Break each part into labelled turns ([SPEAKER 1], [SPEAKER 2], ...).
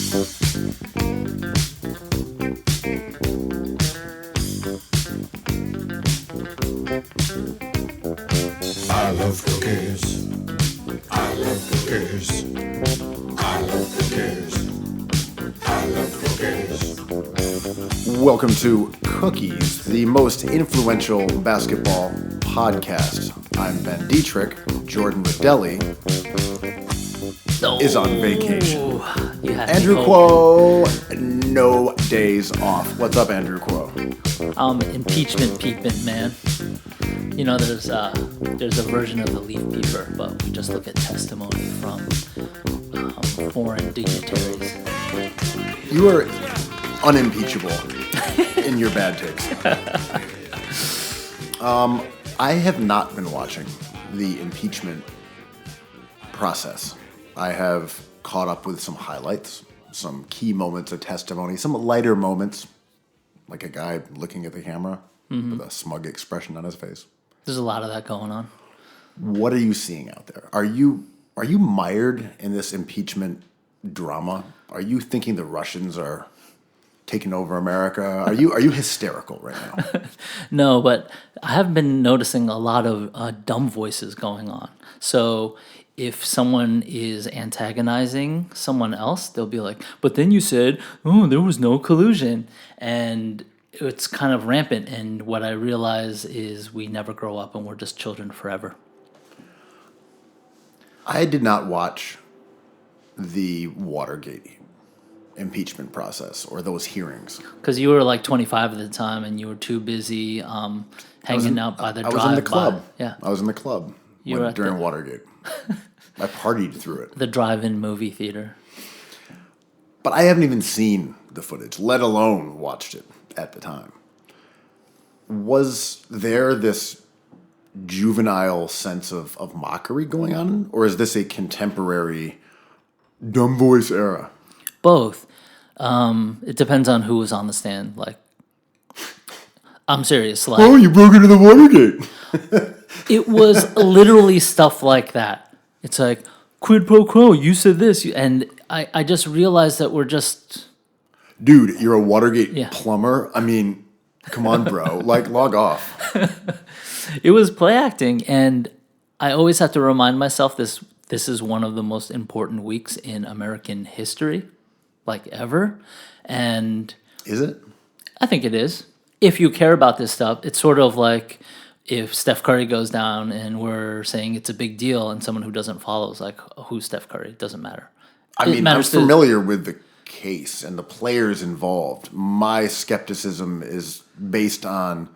[SPEAKER 1] I love cookies. I love cookies. I love cookies. I love cookies.
[SPEAKER 2] Welcome to Cookies, the most influential basketball podcast. I'm Ben Detrick. Jordan Redaelli is on vacation. Andrew Kuo, no days off. What's up, Andrew Kuo?
[SPEAKER 3] Impeachment, man. You know, there's a version of the leaf peeper, but we just look at testimony from foreign dignitaries.
[SPEAKER 2] You are unimpeachable in your bad takes. I have not been watching the impeachment process. I have caught up with some highlights, some key moments of testimony, some lighter moments, like a guy looking at the camera with a smug expression on his face.
[SPEAKER 3] There's a lot of that going on.
[SPEAKER 2] What are you seeing out there? Are you mired in this impeachment drama? Are you thinking the Russians are taking over America? Are you hysterical right now?
[SPEAKER 3] No, but I have been noticing a lot of dumb voices going on. So if someone is antagonizing someone else, they'll be like, but then you said, oh, there was no collusion. And it's kind of rampant. And what I realize is we never grow up and we're just children forever.
[SPEAKER 2] I did not watch the Watergate impeachment process or those hearings.
[SPEAKER 3] Because you were like 25 at the time and you were too busy hanging out by the drive-by.
[SPEAKER 2] I was in the club.
[SPEAKER 3] Yeah.
[SPEAKER 2] I was in the club during Watergate. I partied through it.
[SPEAKER 3] The drive-in movie theater.
[SPEAKER 2] But I haven't even seen the footage, let alone watched it at the time. Was there this juvenile sense of mockery going on? Or is this a contemporary dumb voice era?
[SPEAKER 3] Both. It depends on who was on the stand. Like, I'm serious. Like,
[SPEAKER 2] oh, you broke into the Watergate.
[SPEAKER 3] It was literally stuff like that. It's like, quid pro quo, you said this. And I just realized that we're just...
[SPEAKER 2] Dude, you're a Watergate plumber? I mean, come on, bro. Like, log off.
[SPEAKER 3] It was play acting, and I always have to remind myself this is one of the most important weeks in American history, like ever. And...
[SPEAKER 2] Is it?
[SPEAKER 3] I think it is. If you care about this stuff, it's sort of like... If Steph Curry goes down and we're saying it's a big deal and someone who doesn't follow is like, who's Steph Curry? It doesn't matter.
[SPEAKER 2] I'm familiar with the case and the players involved. My skepticism is based on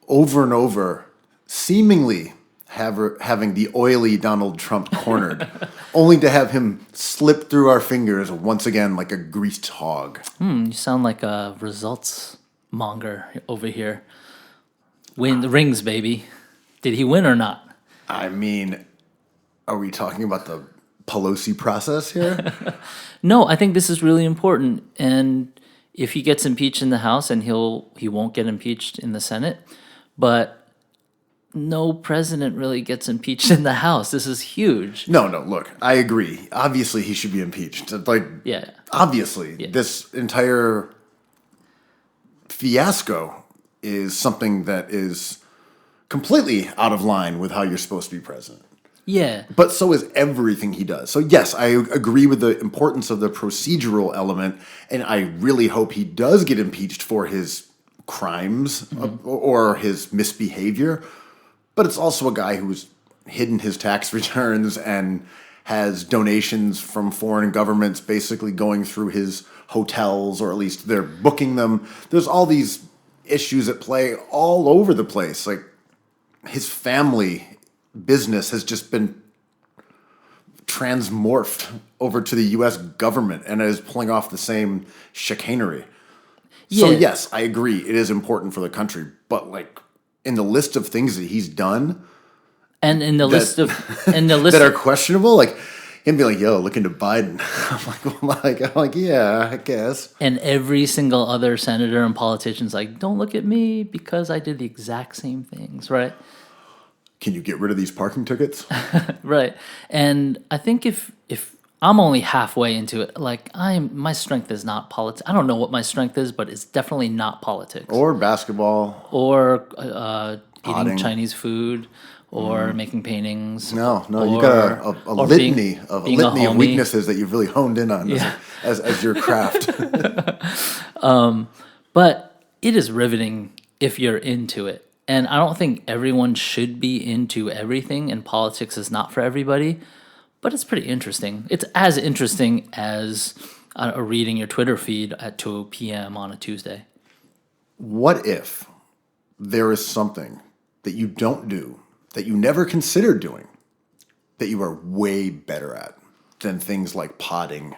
[SPEAKER 2] over and over seemingly having the oily Donald Trump cornered, only to have him slip through our fingers once again like a greased hog.
[SPEAKER 3] You sound like a results monger over here. Win the rings, baby. Did he win or not?
[SPEAKER 2] I mean, are we talking about the Pelosi process here?
[SPEAKER 3] No, I think this is really important. And if he gets impeached in the House, and he won't get impeached in the Senate, but no president really gets impeached in the House. This is huge.
[SPEAKER 2] No, look, I agree. Obviously, he should be impeached. Obviously, this entire fiasco is something that is completely out of line with how you're supposed to be president.
[SPEAKER 3] Yeah.
[SPEAKER 2] But so is everything he does. So yes, I agree with the importance of the procedural element, and I really hope he does get impeached for his crimes or his misbehavior. But it's also a guy who's hidden his tax returns and has donations from foreign governments basically going through his hotels, or at least they're booking them. There's all these issues at play all over the place. Like, his family business has just been transmorphed over to the U.S. government and is pulling off the same chicanery. Yeah. So yes, I agree. It is important for the country, but like in the list of things that he's done,
[SPEAKER 3] and in the list
[SPEAKER 2] that are questionable, like him being like, "Yo, look into Biden." I'm like, yeah, I guess.
[SPEAKER 3] And every single other senator and politician's like, "Don't look at me because I did the exact same things," right? Can
[SPEAKER 2] you get rid of these parking tickets?
[SPEAKER 3] Right. And I think if I'm only halfway into it. Like my strength is not politics. I don't know what my strength is, but it's definitely not politics
[SPEAKER 2] Or basketball.
[SPEAKER 3] or eating
[SPEAKER 2] Potting.
[SPEAKER 3] Chinese food or making paintings.
[SPEAKER 2] No, you
[SPEAKER 3] or-
[SPEAKER 2] got a
[SPEAKER 3] or
[SPEAKER 2] litany
[SPEAKER 3] being
[SPEAKER 2] of
[SPEAKER 3] a homie.
[SPEAKER 2] weaknesses that you've really honed in on
[SPEAKER 3] Yeah.
[SPEAKER 2] as your craft.
[SPEAKER 3] But it is riveting if you're into it. And I don't think everyone should be into everything, and politics is not for everybody. But it's pretty interesting. It's as interesting as reading your Twitter feed at 2 p.m. on a Tuesday.
[SPEAKER 2] What if there is something that you don't do, that you never considered doing, that you are way better at than things like potting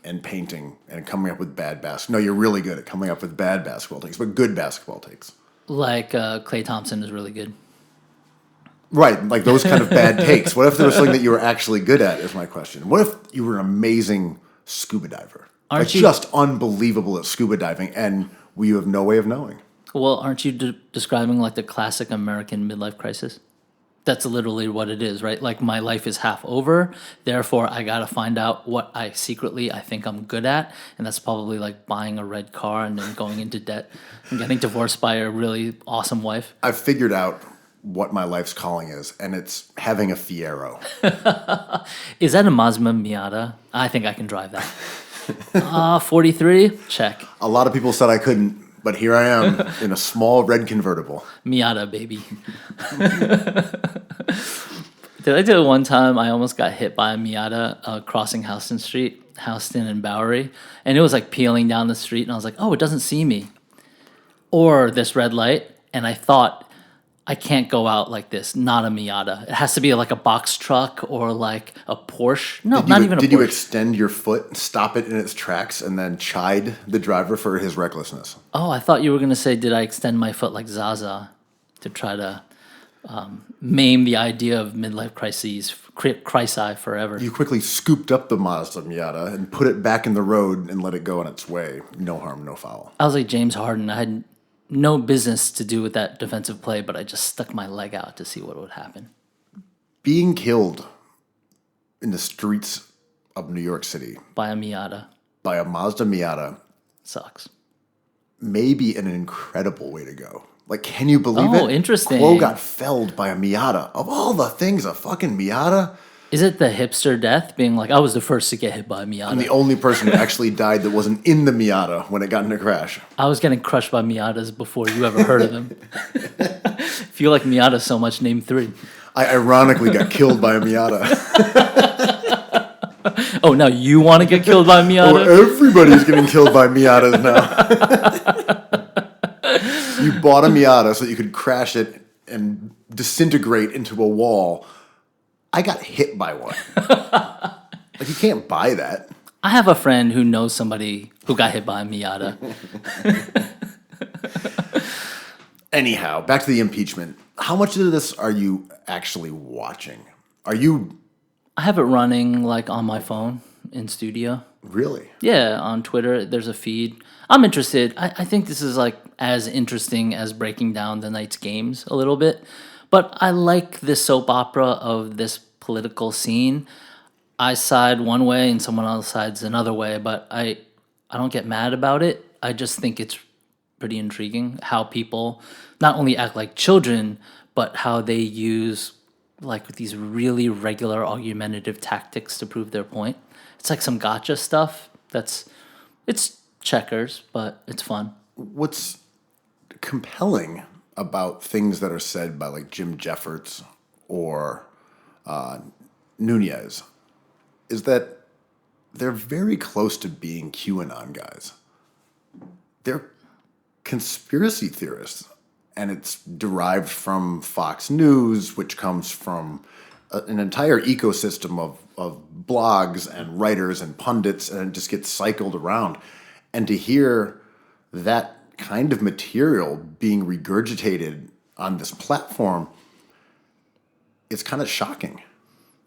[SPEAKER 2] and painting and coming up with bad basketball? No, you're really good at coming up with bad basketball takes, but good basketball takes.
[SPEAKER 3] Like Klay Thompson is really good.
[SPEAKER 2] Right, like those kind of bad takes. What if there was something that you were actually good at, is my question. What if you were an amazing scuba diver?
[SPEAKER 3] Aren't you-
[SPEAKER 2] just unbelievable at scuba diving, and you have no way of knowing?
[SPEAKER 3] Well, aren't you describing like the classic American midlife crisis? That's literally what it is, right? Like my life is half over, therefore I gotta find out what I think I'm good at, and that's probably like buying a red car and then going into debt and getting divorced by a really awesome wife.
[SPEAKER 2] I've figured out what my life's calling is, and it's having a Fiero.
[SPEAKER 3] Is that a Mazda Miata? I think I can drive that. 43? Check.
[SPEAKER 2] A lot of people said I couldn't, but here I am in a small red convertible.
[SPEAKER 3] Miata, baby. Did I tell you one time I almost got hit by a Miata crossing Houston and Bowery, and it was like peeling down the street, and I was like, oh, it doesn't see me. Or this red light, and I thought, I can't go out like this, not a Miata. It has to be like a box truck or like a Porsche. No, not even a Porsche.
[SPEAKER 2] Did you extend your foot, stop it in its tracks, and then chide the driver for his recklessness?
[SPEAKER 3] Oh, I thought you were going to say, did I extend my foot like Zaza to try to maim the idea of midlife crisis forever?
[SPEAKER 2] You quickly scooped up the Mazda Miata and put it back in the road and let it go on its way. No harm, no foul.
[SPEAKER 3] I was like James Harden. I had no business to do with that defensive play, but I just stuck my leg out to see what would happen.
[SPEAKER 2] Being killed in the streets of New York City
[SPEAKER 3] By a Miata.
[SPEAKER 2] by a Mazda Miata
[SPEAKER 3] Sucks.
[SPEAKER 2] may be an incredible way to go. Like, can you believe it?
[SPEAKER 3] Oh, interesting.
[SPEAKER 2] Kuo got felled by a Miata. Of all the things, a fucking Miata.
[SPEAKER 3] Is it the hipster death, being like, I was the first to get hit by a Miata?
[SPEAKER 2] I'm the only person who actually died that wasn't in the Miata when it got in a crash.
[SPEAKER 3] I was getting crushed by Miatas before you ever heard of them. If you like Miata so much, name 3.
[SPEAKER 2] I ironically got killed by a Miata.
[SPEAKER 3] Oh, now you want to get killed by a Miata?
[SPEAKER 2] Oh, everybody's getting killed by Miatas now. You bought a Miata so that you could crash it and disintegrate into a wall. I got hit by one. Like, you can't buy that.
[SPEAKER 3] I have a friend who knows somebody who got hit by a Miata.
[SPEAKER 2] Anyhow, back to the impeachment. How much of this are you actually watching? Are you
[SPEAKER 3] I have it running like on my phone in studio.
[SPEAKER 2] really?
[SPEAKER 3] Yeah, on Twitter, there's a feed. I'm interested. I think this is like as interesting as breaking down the night's games a little bit. But I like this soap opera of this political scene. I side one way and someone else sides another way, but I don't get mad about it. I just think it's pretty intriguing how people not only act like children, but how they use like these really regular argumentative tactics to prove their point. It's like some gotcha stuff. It's checkers, but it's fun.
[SPEAKER 2] What's compelling about things that are said by like Jim Jeffords or Nunez is that they're very close to being QAnon guys. They're conspiracy theorists, and it's derived from Fox News, which comes from an entire ecosystem of blogs and writers and pundits, and it just gets cycled around. And to hear that kind of material being regurgitated on this platform, it's kind of shocking.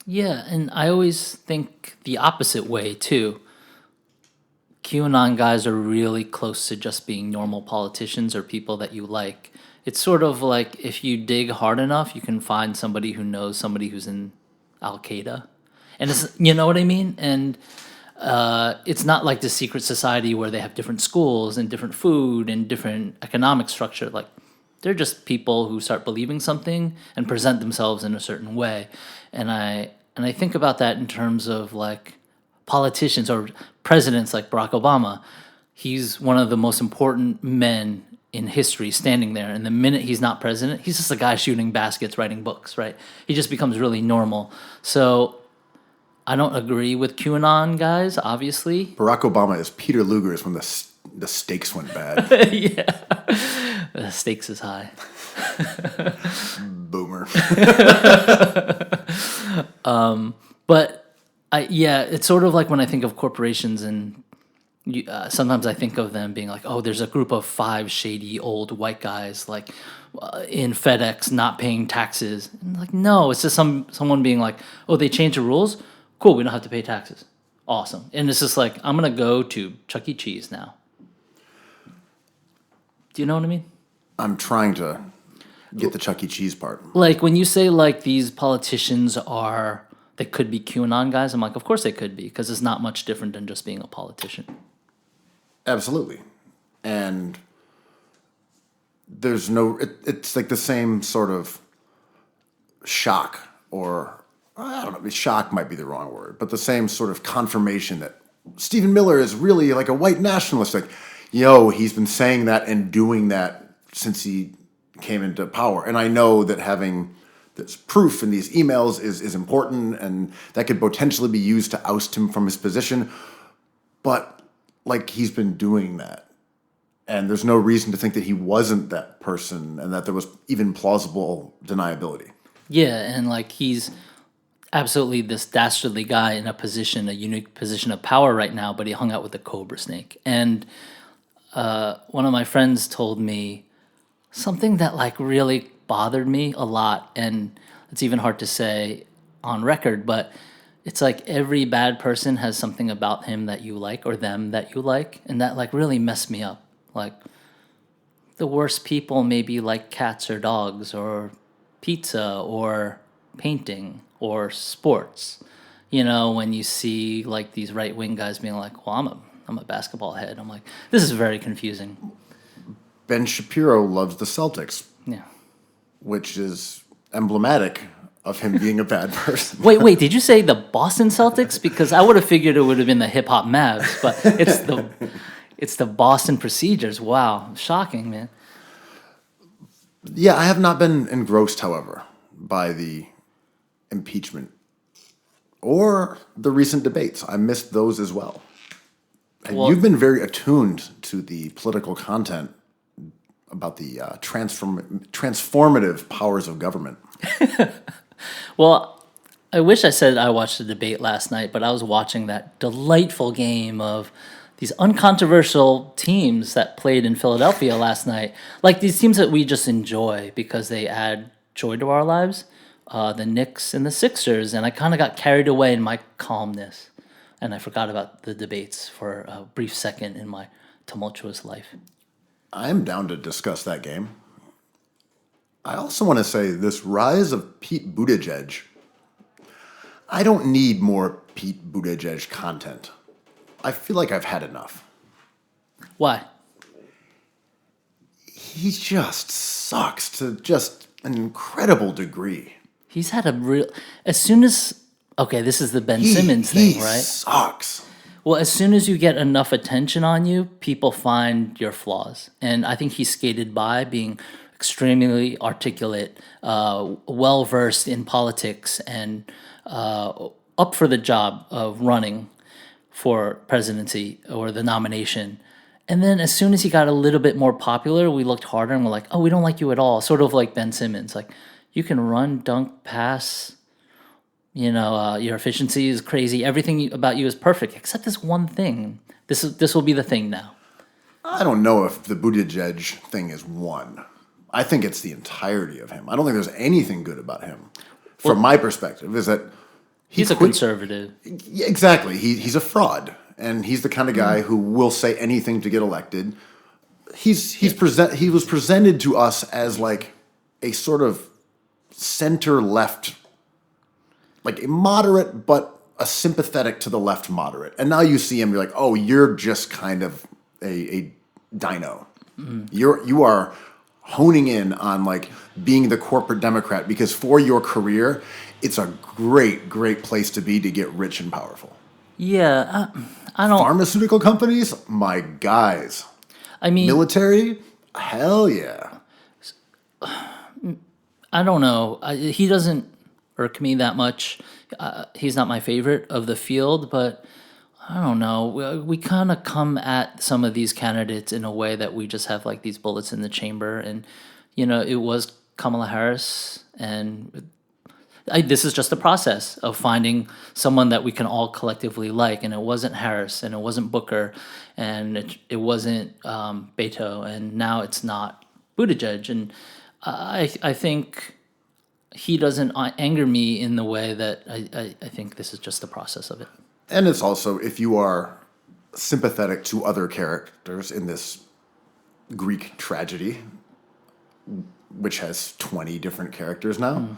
[SPEAKER 3] Yeah, and I always think the opposite way too. QAnon guys are really close to just being normal politicians or people that you like. It's sort of like if you dig hard enough, you can find somebody who knows somebody who's in Al Qaeda. And it's, you know what I mean? And it's not like the secret society where they have different schools and different food and different economic structure. Like, they're just people who start believing something and present themselves in a certain way. And I think about that in terms of like politicians or presidents like Barack Obama. He's one of the most important men in history standing there. And the minute he's not president, he's just a guy shooting baskets, writing books, right? He just becomes really normal. So I don't agree with QAnon guys, obviously.
[SPEAKER 2] Barack Obama is Peter Luger's when the stakes went bad.
[SPEAKER 3] Yeah. The stakes is high.
[SPEAKER 2] Boomer.
[SPEAKER 3] But it's sort of like when I think of corporations, and sometimes I think of them being like, oh, there's a group of 5 shady old white guys like in FedEx not paying taxes. And like, no, it's just someone being like, oh, they changed the rules? Cool, we don't have to pay taxes. Awesome. And it's just like, I'm going to go to Chuck E. Cheese now. Do you know what I mean?
[SPEAKER 2] I'm trying to get the Chuck E. Cheese part.
[SPEAKER 3] Like when you say like these politicians they could be QAnon guys, I'm like, of course they could be, because it's not much different than just being a politician.
[SPEAKER 2] Absolutely. And there's no, it's like the same sort of shock, or I don't know, shock might be the wrong word, but the same sort of confirmation that Stephen Miller is really like a white nationalist. Like, he's been saying that and doing that since he came into power. And I know that having this proof in these emails is important, and that could potentially be used to oust him from his position. But like, he's been doing that, and there's no reason to think that he wasn't that person and that there was even plausible deniability.
[SPEAKER 3] Yeah, and like he's absolutely this dastardly guy in a unique position of power right now, but he hung out with the cobra snake. And one of my friends told me something that like really bothered me a lot, and it's even hard to say on record, but it's like every bad person has something about him that you like, or them that you like, and that like really messed me up. Like, the worst people maybe like cats or dogs or pizza or painting or sports. When you see like these right-wing guys being like, well, I'm a basketball head. I'm like, this is very confusing.
[SPEAKER 2] Ben Shapiro loves the Celtics.
[SPEAKER 3] Yeah.
[SPEAKER 2] Which is emblematic of him being a bad person.
[SPEAKER 3] Wait, did you say the Boston Celtics? Because I would have figured it would have been the hip hop Mavs, but it's the Boston Procedures. Wow, shocking, man.
[SPEAKER 2] Yeah, I have not been engrossed, however, by the impeachment or the recent debates. I missed those as well. And you've been very attuned to the political content about the transformative powers of government.
[SPEAKER 3] Well, I wish I said I watched the debate last night, but I was watching that delightful game of these uncontroversial teams that played in Philadelphia last night. Like these teams that we just enjoy because they add joy to our lives. The Knicks and the Sixers. And I kind of got carried away in my calmness. And I forgot about the debates for a brief second in my tumultuous life.
[SPEAKER 2] I'm down to discuss that game. I also want to say this rise of Pete Buttigieg. I don't need more Pete Buttigieg content. I feel like I've had enough.
[SPEAKER 3] Why?
[SPEAKER 2] He just sucks to just an incredible degree.
[SPEAKER 3] He's had a real... As soon as... Okay, this is the Ben Simmons thing, right?
[SPEAKER 2] He sucks.
[SPEAKER 3] Well, as soon as you get enough attention on you, people find your flaws. And I think he skated by being extremely articulate, well-versed in politics, and up for the job of running for presidency or the nomination. And then as soon as he got a little bit more popular, we looked harder and we're like, oh, we don't like you at all. Sort of like Ben Simmons. Like, you can run, dunk, pass, your efficiency is crazy. Everything about you is perfect, except this one thing. This will be the thing now.
[SPEAKER 2] I don't know if the Buttigieg thing is one. I think it's the entirety of him. I don't think there's anything good about him. From my perspective, is that
[SPEAKER 3] he's a conservative.
[SPEAKER 2] Yeah, exactly. He's a fraud, and he's the kind of guy who will say anything to get elected. He was presented to us as like a sort of center left, like a moderate but a sympathetic to the left moderate. And now you see him, you're like, oh, you're just kind of a dino. You are honing in on like being the corporate Democrat because for your career, it's a great, great place to be to get rich and powerful.
[SPEAKER 3] Yeah, I don't.
[SPEAKER 2] Pharmaceutical companies, my guys.
[SPEAKER 3] I mean,
[SPEAKER 2] Military, hell yeah.
[SPEAKER 3] I don't know. He doesn't irk me that much. He's not my favorite of the field, but I don't know. We kind of come at some of these candidates in a way that we just have like these bullets in the chamber. And, it was Kamala Harris. And this is just a process of finding someone that we can all collectively like. And it wasn't Harris, and it wasn't Booker, and it wasn't Beto, and now it's not Buttigieg. And I think he doesn't anger me in the way that I think this is just the process of it.
[SPEAKER 2] And it's also, if you are sympathetic to other characters in this Greek tragedy, which has 20 different characters now,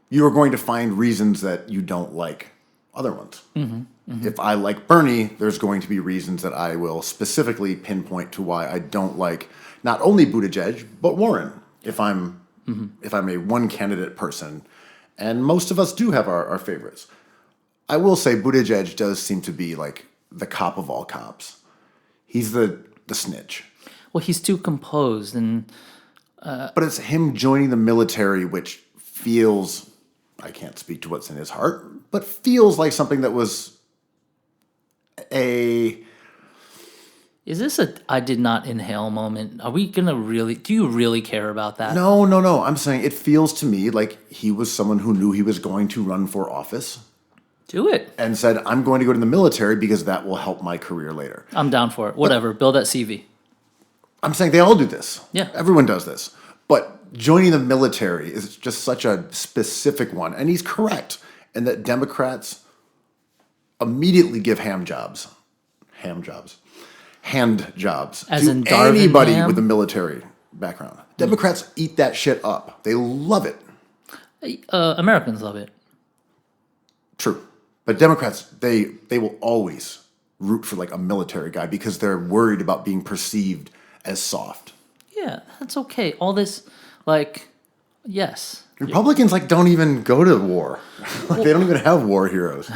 [SPEAKER 2] you are going to find reasons that you don't like other ones. If I like Bernie, there's going to be reasons that I will specifically pinpoint to why I don't like not only Buttigieg, but Warren, if I'm a one candidate person. And most of us do have our favorites. I will say Buttigieg does seem to be like the cop of all cops. He's the snitch.
[SPEAKER 3] Well, he's too composed, and
[SPEAKER 2] But it's him joining the military, which feels, I can't speak to what's in his heart, but feels like something that was a...
[SPEAKER 3] Is this a I did not inhale moment? Are we going to really... Do you really care about that?
[SPEAKER 2] No. I'm saying it feels to me like he was someone who knew he was going to run for office.
[SPEAKER 3] Do it.
[SPEAKER 2] And said, I'm going to go to the military because that will help my career later.
[SPEAKER 3] I'm down for it. Whatever. Build that CV.
[SPEAKER 2] I'm saying they all do this.
[SPEAKER 3] Yeah.
[SPEAKER 2] Everyone does this. But joining the military is just such a specific one. And he's correct in that Democrats immediately give hand jobs
[SPEAKER 3] As in
[SPEAKER 2] to
[SPEAKER 3] Darvin
[SPEAKER 2] anybody
[SPEAKER 3] Ham?
[SPEAKER 2] with a military background. Democrats eat that shit up. They love it.
[SPEAKER 3] Americans love it.
[SPEAKER 2] True. But Democrats, they will always root for like a military guy because they're worried about being perceived as soft.
[SPEAKER 3] Yeah, that's okay. All this, like, yes.
[SPEAKER 2] Republicans like don't even go to war. Like, they don't even have war heroes.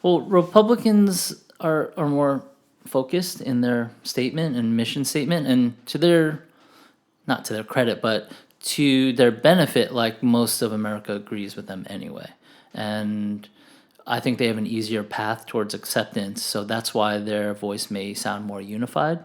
[SPEAKER 3] Well, Republicans are more focused in their statement and mission statement, and to their, not to their credit, but to their benefit, like most of America agrees with them anyway. And I think they have an easier path towards acceptance, so that's why their voice may sound more unified.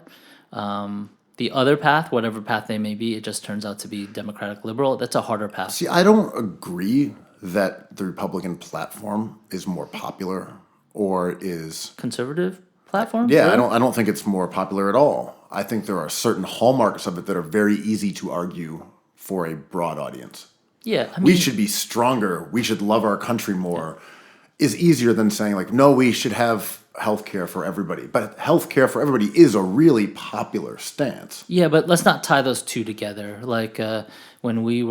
[SPEAKER 3] The other path, whatever path they may be, it just turns out to be Democratic liberal. That's a harder path.
[SPEAKER 2] See, I don't agree that the Republican platform is more popular or is
[SPEAKER 3] Conservative platform?
[SPEAKER 2] Yeah,
[SPEAKER 3] Really?
[SPEAKER 2] I don't think it's more popular at all. I think there are certain hallmarks of it that are very easy to argue for a broad audience.
[SPEAKER 3] Yeah, I mean,
[SPEAKER 2] We should be stronger. We should love our country more. Is easier than saying like, no, we should have healthcare for everybody. But healthcare for everybody is a really popular stance.
[SPEAKER 3] yeah, but let's not tie those two together. Like when we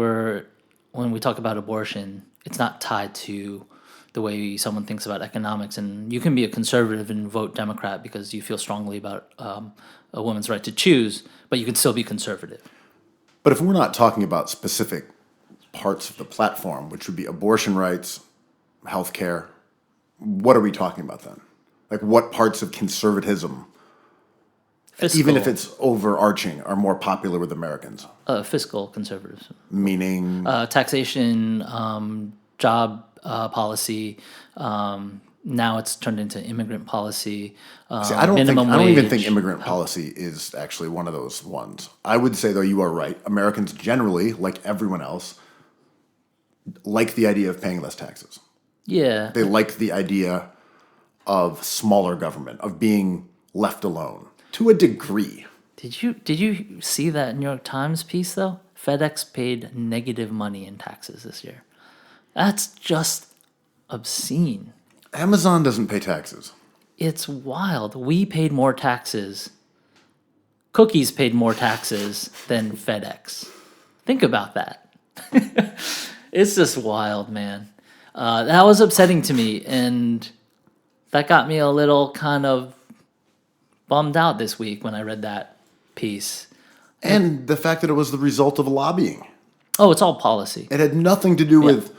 [SPEAKER 3] talk about abortion, it's not tied to the way someone thinks about economics. And you can be a conservative and vote Democrat because you feel strongly about a woman's right to choose, but you can still be conservative.
[SPEAKER 2] But if we're not talking about specific parts of the platform, which would be abortion rights, healthcare, what are we talking about then? Like what parts of conservatism,
[SPEAKER 3] Fiscal,
[SPEAKER 2] even if it's overarching, are more popular with Americans?
[SPEAKER 3] fiscal conservatism,
[SPEAKER 2] Meaning,
[SPEAKER 3] taxation, job policy. Now it's turned into immigrant policy.
[SPEAKER 2] see, I don't
[SPEAKER 3] minimum
[SPEAKER 2] even think
[SPEAKER 3] wage.
[SPEAKER 2] immigrant policy is actually one of those ones. I would say though you are right. Americans generally, like everyone else, like the idea of paying less taxes.
[SPEAKER 3] Yeah,
[SPEAKER 2] They like the idea of smaller government, of being left alone to a degree.
[SPEAKER 3] Did you see that New York Times piece though? FedEx paid negative money in taxes this year. That's just obscene.
[SPEAKER 2] Amazon doesn't pay taxes.
[SPEAKER 3] It's wild. We paid more taxes. Cookies paid more taxes than FedEx. Think about that. It's just wild, man. That was upsetting to me, and that got me a little kind of bummed out this week when I read that piece.
[SPEAKER 2] And the fact that it was the result of lobbying.
[SPEAKER 3] Oh, it's all policy.
[SPEAKER 2] It had nothing to do with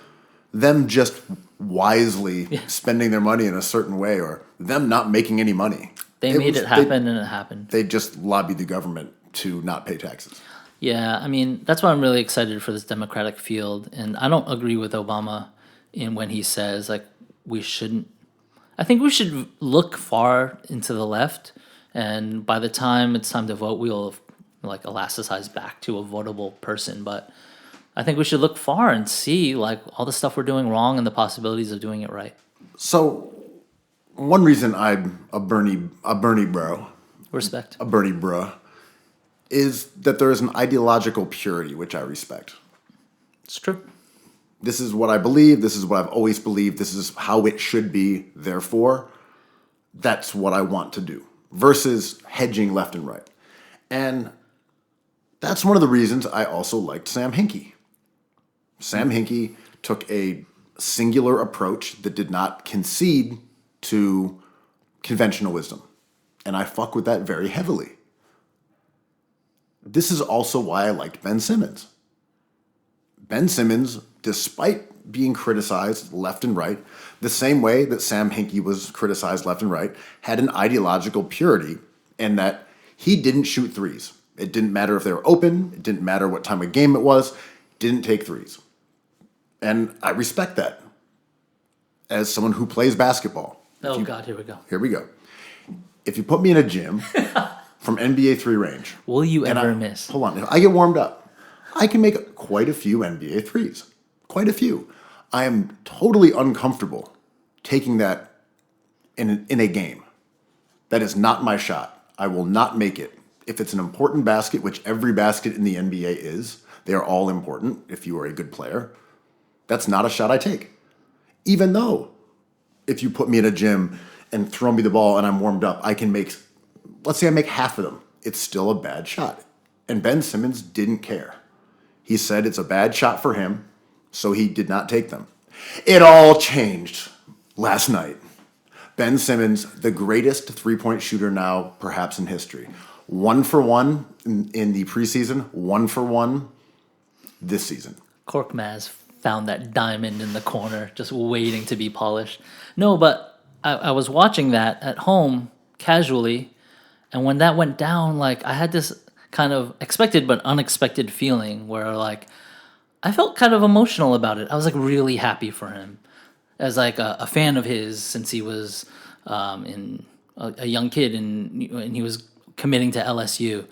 [SPEAKER 2] them just wisely spending their money in a certain way or them not making any money.
[SPEAKER 3] They made it happen, and it happened.
[SPEAKER 2] They just lobbied the government to not pay taxes.
[SPEAKER 3] Yeah, I mean, that's why I'm really excited for this Democratic field. And I don't agree with Obama in when he says, like, I think we should look far into the left. And by the time it's time to vote, we'll like elasticize back to a votable person. But I think we should look far and see like all the stuff we're doing wrong and the possibilities of doing it right.
[SPEAKER 2] So one reason I'm a Bernie bro,
[SPEAKER 3] Respect.
[SPEAKER 2] a Bernie bro, is that there is an ideological purity which I respect.
[SPEAKER 3] It's true.
[SPEAKER 2] This is what I believe. This is what I've always believed. This is how it should be. Therefore, that's what I want to do. Versus hedging left and right. And that's one of the reasons I also liked Sam Hinkie. Sam Hinkie took a singular approach that did not concede to conventional wisdom. And I fuck with that very heavily. This is also why I liked Ben Simmons. Ben Simmons, despite being criticized left and right, the same way that Sam Hinkie was criticized left and right, had an ideological purity in that he didn't shoot threes. It didn't matter if they were open. It didn't matter what time of game it was. Didn't take threes. And I respect that as someone who plays basketball.
[SPEAKER 3] God, here we go.
[SPEAKER 2] Here we go. If you put me in a gym from NBA 3 range.
[SPEAKER 3] Will you ever miss?
[SPEAKER 2] Hold on. If I get warmed up, I can make quite a few NBA threes. Quite a few. I am totally uncomfortable taking that in a game. That is not my shot. I will not make it. If it's an important basket, which every basket in the NBA is, they are all important if you are a good player, that's not a shot I take. Even though if you put me in a gym and throw me the ball and I'm warmed up, I can make, let's say I make half of them. It's still a bad shot. And Ben Simmons didn't care. He said it's a bad shot for him, so he did not take them. It all changed last night. Ben Simmons, the greatest three-point shooter now, perhaps in history. 1 for 1 in the preseason, 1 for 1 this season.
[SPEAKER 3] Korkmaz found that diamond in the corner, just waiting to be polished. No, but I was watching that at home casually, and when that went down, like I had this kind of expected but unexpected feeling where like I felt kind of emotional about it. I was like really happy for him as like a fan of his since he was in a young kid and he was committing to LSU.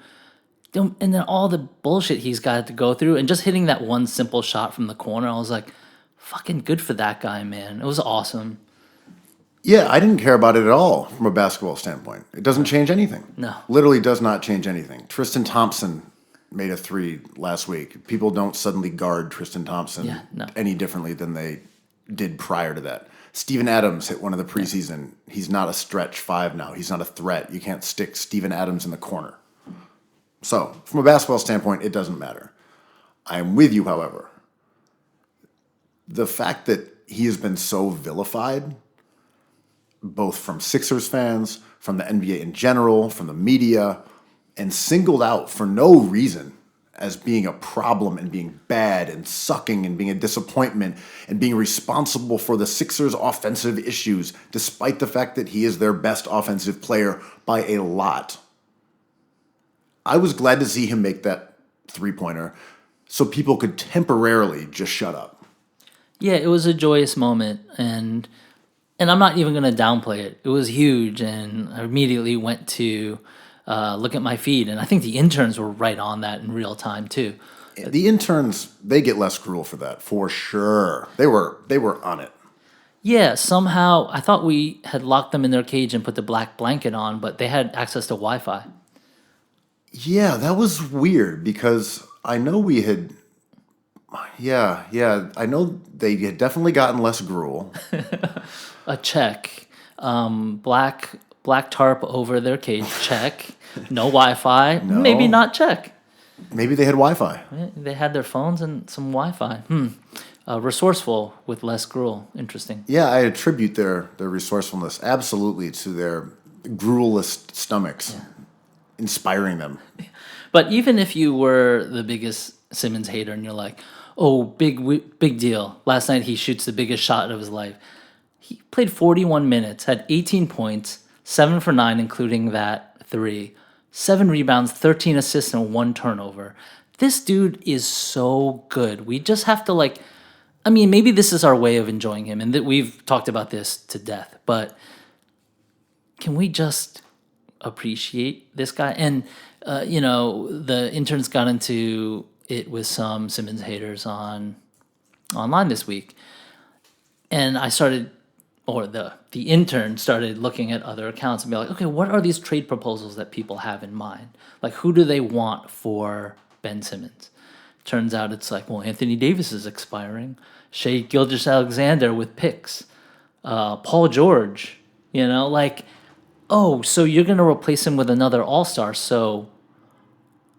[SPEAKER 3] And then all the bullshit he's got to go through and just hitting that one simple shot from the corner, I was like, fucking good for that guy, man. It was awesome.
[SPEAKER 2] Yeah, I didn't care about it at all from a basketball standpoint. It doesn't change anything.
[SPEAKER 3] No.
[SPEAKER 2] Literally does not change anything. Tristan Thompson made a 3 last week. People don't suddenly guard Tristan Thompson any differently than they did prior to that. Steven Adams hit one of the preseason. He's not a stretch 5 now. He's not a threat. You can't stick Steven Adams in the corner. So, from a basketball standpoint, it doesn't matter. I am with you, however. The fact that he has been so vilified, both from Sixers fans, from the NBA in general, from the media, and singled out for no reason as being a problem and being bad and sucking and being a disappointment and being responsible for the Sixers' offensive issues, despite the fact that he is their best offensive player by a lot. I was glad to see him make that three-pointer so people could temporarily just shut up.
[SPEAKER 3] Yeah, it was a joyous moment, and I'm not even going to downplay it. It was huge, and I immediately went to look at my feed, and I think the interns were right on that in real time, too.
[SPEAKER 2] The interns, they get less cruel for that, for sure. They were on it.
[SPEAKER 3] Yeah, somehow, I thought we had locked them in their cage and put the black blanket on, but they had access to Wi-Fi.
[SPEAKER 2] Yeah, that was weird because I know we had... Yeah, I know they had definitely gotten less gruel.
[SPEAKER 3] A check. Black tarp over their cage, check. No Wi-Fi,
[SPEAKER 2] No.
[SPEAKER 3] maybe not check.
[SPEAKER 2] Maybe they had Wi-Fi.
[SPEAKER 3] They had their phones and some Wi-Fi. resourceful with less gruel. Interesting.
[SPEAKER 2] Yeah, I attribute their resourcefulness absolutely to their gruelless stomachs, inspiring them.
[SPEAKER 3] But even if you were the biggest Simmons hater and you're like, oh, big deal. Last night he shoots the biggest shot of his life. He played 41 minutes, had 18 points, 7 for 9, including that 3, 7 rebounds, 13 assists, and 1 turnover. This dude is so good. We just have to maybe this is our way of enjoying him, and that we've talked about this to death, but can we just appreciate this guy? And, the interns got into it with some Simmons haters online this week. And I started, or the intern started looking at other accounts and be like, okay, what are these trade proposals that people have in mind? Like, who do they want for Ben Simmons? Turns out it's like, well, Anthony Davis is expiring. Shea Gilgeous-Alexander with picks. Paul George, oh, so you're going to replace him with another all-star. So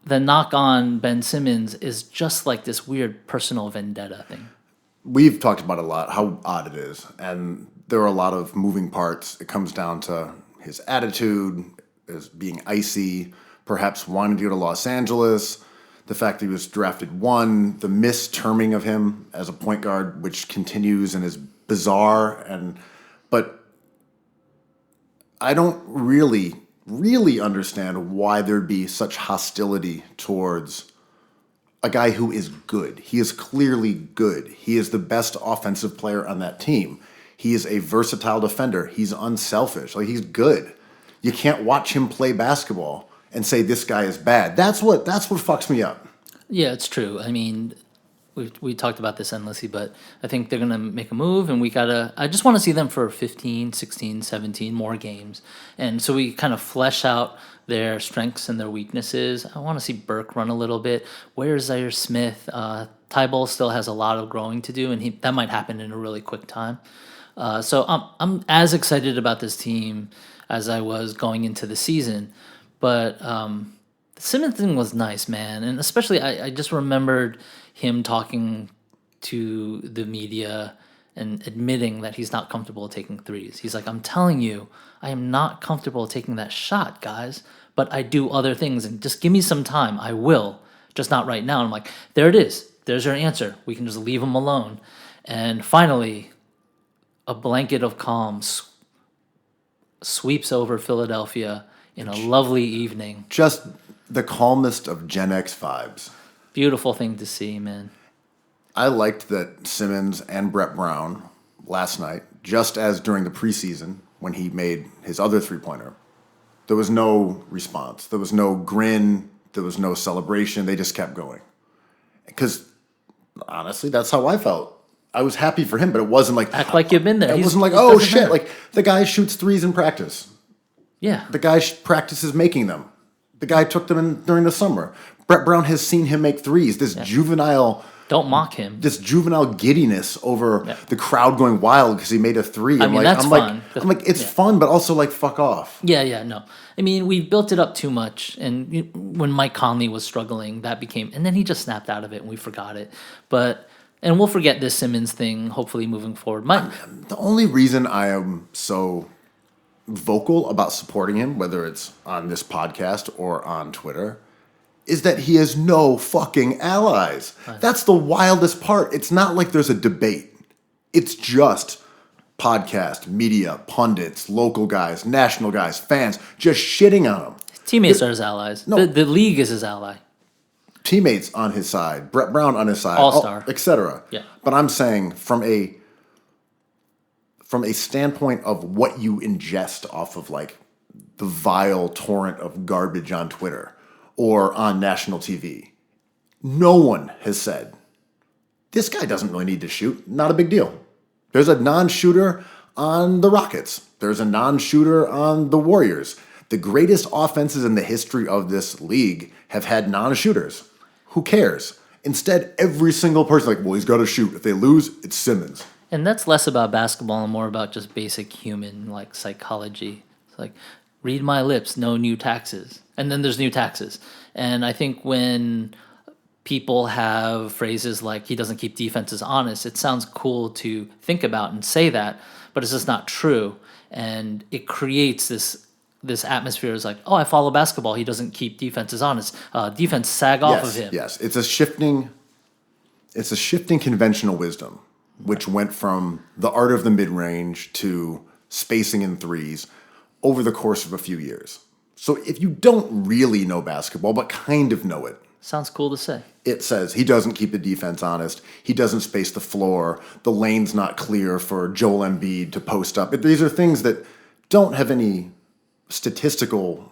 [SPEAKER 3] the knock on Ben Simmons is just like this weird personal vendetta thing.
[SPEAKER 2] We've talked about a lot, how odd it is. And there are a lot of moving parts. It comes down to his attitude, as being icy, perhaps wanting to go to Los Angeles, the fact that he was drafted 1, the misterming of him as a point guard, which continues and is bizarre. But I don't really understand why there'd be such hostility towards a guy who is good. He is clearly good. He is the best offensive player on that team. He is a versatile defender. He's unselfish. He's good. You can't watch him play basketball and say this guy is bad. That's what fucks me up.
[SPEAKER 3] Yeah, it's true. I mean, we talked about this endlessly, but I think they're going to make a move, and I just want to see them for 15, 16, 17 more games. And so we kind of flesh out their strengths and their weaknesses. I want to see Burke run a little bit. Where's Zaire Smith? Tybalt still has a lot of growing to do, and that might happen in a really quick time. So I'm as excited about this team as I was going into the season. But the Simmons thing was nice, man. And especially I just remembered him talking to the media and admitting that he's not comfortable taking threes. He's like, I'm telling you, I am not comfortable taking that shot, guys, but I do other things, and just give me some time. I will, just not right now. And I'm like, there it is. There's your answer. We can just leave him alone. And finally, a blanket of calm sweeps over Philadelphia in a lovely evening.
[SPEAKER 2] Just the calmest of Gen X vibes.
[SPEAKER 3] Beautiful thing to see, man.
[SPEAKER 2] I liked that Simmons and Brett Brown last night, just as during the preseason when he made his other three-pointer, there was no response. There was no grin. There was no celebration. They just kept going. Because, honestly, that's how I felt. I was happy for him, but it wasn't like...
[SPEAKER 3] Act like you've been there.
[SPEAKER 2] It wasn't like, oh, shit. Matter. Like, the guy shoots threes in practice.
[SPEAKER 3] Yeah.
[SPEAKER 2] The guy practices making them. The guy took them in during the summer. Brett Brown has seen him make threes. This juvenile...
[SPEAKER 3] Don't mock him.
[SPEAKER 2] This juvenile giddiness over the crowd going wild because he made a three.
[SPEAKER 3] That's fun.
[SPEAKER 2] I'm like, it's fun, but also like, fuck off.
[SPEAKER 3] Yeah, no. I mean, we built it up too much, and when Mike Conley was struggling, that became, and then he just snapped out of it, and we forgot it. And we'll forget this Simmons thing, hopefully moving forward.
[SPEAKER 2] The only reason I am so vocal about supporting him, whether it's on this podcast or on Twitter, is that he has no fucking allies. That's the wildest part. It's not like there's a debate. It's just podcast, media, pundits, local guys, national guys, fans, just shitting on him.
[SPEAKER 3] Teammates are his allies. No, the league is his ally.
[SPEAKER 2] Teammates on his side, Brett Brown on his side,
[SPEAKER 3] All-star,
[SPEAKER 2] etc.
[SPEAKER 3] Yeah.
[SPEAKER 2] But I'm saying from a standpoint of what you ingest off of like the vile torrent of garbage on Twitter or on national TV, no one has said, this guy doesn't really need to shoot. Not a big deal. There's a non-shooter on the Rockets. There's a non-shooter on the Warriors. The greatest offenses in the history of this league have had non-shooters. Who cares? Instead, every single person like, well, he's got to shoot. If they lose, it's Simmons.
[SPEAKER 3] And that's less about basketball and more about just basic human like psychology. It's like, read my lips, no new taxes. And then there's new taxes. And I think when people have phrases like he doesn't keep defenses honest. It sounds cool to think about and say that, but it's just not true. And it creates this atmosphere is like, oh, I follow basketball. He doesn't keep defenses honest. Defense sag off of him.
[SPEAKER 2] Yes, it's a shifting conventional wisdom, which went from the art of the mid-range to spacing in threes over the course of a few years. So if you don't really know basketball, but kind of know it,
[SPEAKER 3] Sounds cool to say.
[SPEAKER 2] it says he doesn't keep the defense honest. He doesn't space the floor. The lane's not clear for Joel Embiid to post up. These are things that don't have any statistical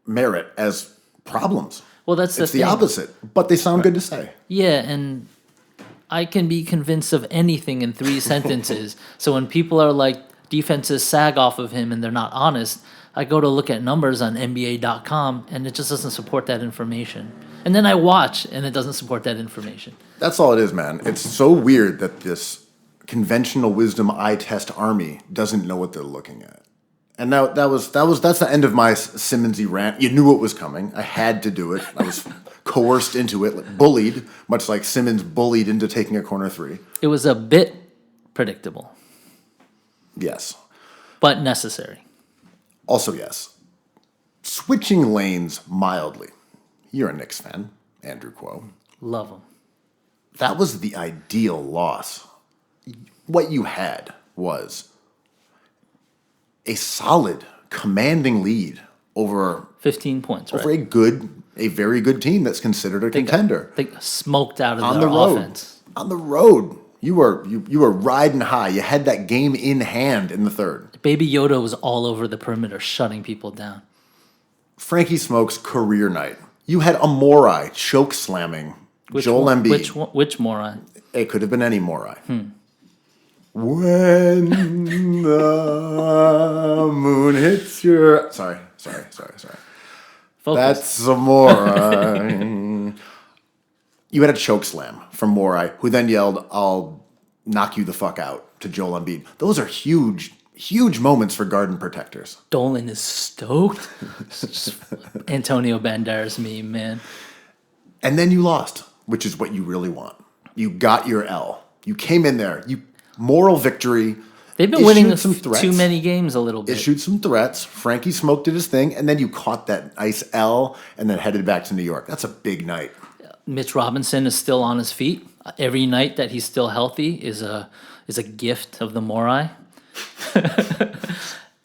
[SPEAKER 2] merit as problems.
[SPEAKER 3] Well, that's
[SPEAKER 2] It's
[SPEAKER 3] the
[SPEAKER 2] the
[SPEAKER 3] thing.
[SPEAKER 2] opposite, but they sound good to say.
[SPEAKER 3] Yeah, and I can be convinced of anything in 3 sentences. So when people are like, defenses sag off of him and they're not honest, I go to look at numbers on NBA.com and it just doesn't support that information. And then I watch and it doesn't support that information.
[SPEAKER 2] That's all it is, man. It's so weird that this conventional wisdom eye test army doesn't know what they're looking at. And now that's the end of my Simmonsy rant. You knew it was coming. I had to do it. I was coerced into it, like bullied, much like Simmons bullied into taking a corner 3.
[SPEAKER 3] It was a bit predictable,
[SPEAKER 2] Yes.
[SPEAKER 3] but necessary.
[SPEAKER 2] Also, yes. Switching lanes mildly. You're a Knicks fan, Andrew Kuo.
[SPEAKER 3] Love him.
[SPEAKER 2] That was the ideal loss. What you had was a solid, commanding lead over
[SPEAKER 3] 15 points, right?
[SPEAKER 2] a very good team that's considered a contender.
[SPEAKER 3] They smoked out of
[SPEAKER 2] On
[SPEAKER 3] their
[SPEAKER 2] the road.
[SPEAKER 3] offense.
[SPEAKER 2] On the road. You were riding high. You had that game in hand in the third.
[SPEAKER 3] Baby Yoda was all over the perimeter, shutting people down.
[SPEAKER 2] Frankie Smoke's career night. You had a Morai choke slamming Joel Embiid.
[SPEAKER 3] Which moron?
[SPEAKER 2] It could have been any Morai. When the moon hits your... Sorry.
[SPEAKER 3] Focus.
[SPEAKER 2] That's a Morai. You had a choke slam from Morai, who then yelled, "I'll knock you the fuck out," to Joel Embiid. Those are huge, huge moments for garden protectors.
[SPEAKER 3] Dolan is stoked. Antonio Banderas meme, man.
[SPEAKER 2] And then you lost, which is what you really want. You got your L. You came in there. Moral victory.
[SPEAKER 3] They've been winning
[SPEAKER 2] threats.
[SPEAKER 3] too many games a little bit.
[SPEAKER 2] Issued some threats. Frankie Smoke did his thing, and then you caught that nice L and then headed back to New York. That's a big night.
[SPEAKER 3] Mitch Robinson is still on his feet. Every night that he's still healthy is a gift of the Morai.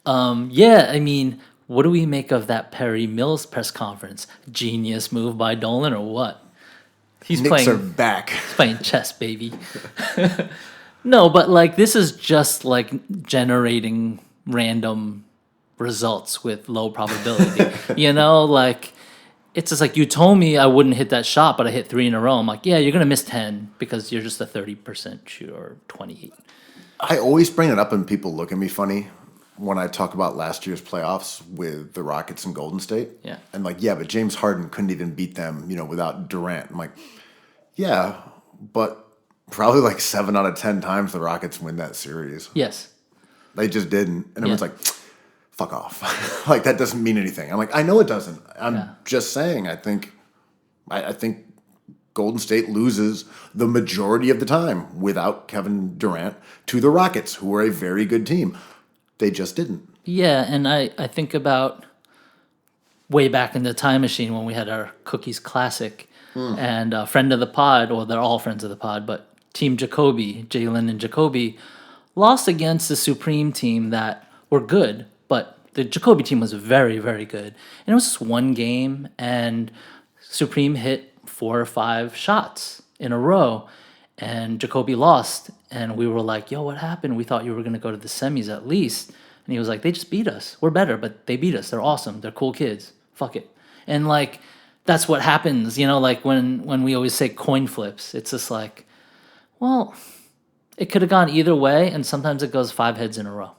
[SPEAKER 3] Yeah, I mean, what do we make of that Perry Mills press conference? Genius move by Dolan or what? He's
[SPEAKER 2] Knicks are back.
[SPEAKER 3] playing chess, baby. No, but like this is just like generating random results with low probability. Like it's just like you told me I wouldn't hit that shot, but I hit 3 in a row. I'm like, yeah, you're gonna miss 10 because you're just a 30% shooter or 28.
[SPEAKER 2] I always bring it up and people look at me funny when I talk about last year's playoffs with the Rockets and Golden State.
[SPEAKER 3] Yeah.
[SPEAKER 2] And like, yeah, but James Harden couldn't even beat them, without Durant. I'm like, yeah, but probably like 7 out of 10 times the Rockets win that series.
[SPEAKER 3] Yes.
[SPEAKER 2] They just didn't. And everyone's like, fuck off. Like, that doesn't mean anything. I'm like, I know it doesn't. I'm just saying, I think Golden State loses the majority of the time without Kevin Durant to the Rockets, who were a very good team. They just didn't.
[SPEAKER 3] Yeah, and I think about way back in the time machine when we had our Cookies Classic and a friend of the pod, or they're all friends of the pod, but Team Jacoby, Jalen and Jacoby, lost against the Supreme team that were good, but the Jacoby team was very, very good. And it was just one game, and Supreme hit 4 or 5 shots in a row, and Jacoby lost. And we were like, yo, what happened? We thought you were going to go to the semis at least. And he was like, they just beat us. We're better, but they beat us. They're awesome. They're cool kids. Fuck it. And like, that's what happens, like when we always say coin flips, it's just like, well, it could have gone either way, and sometimes it goes 5 heads in a row.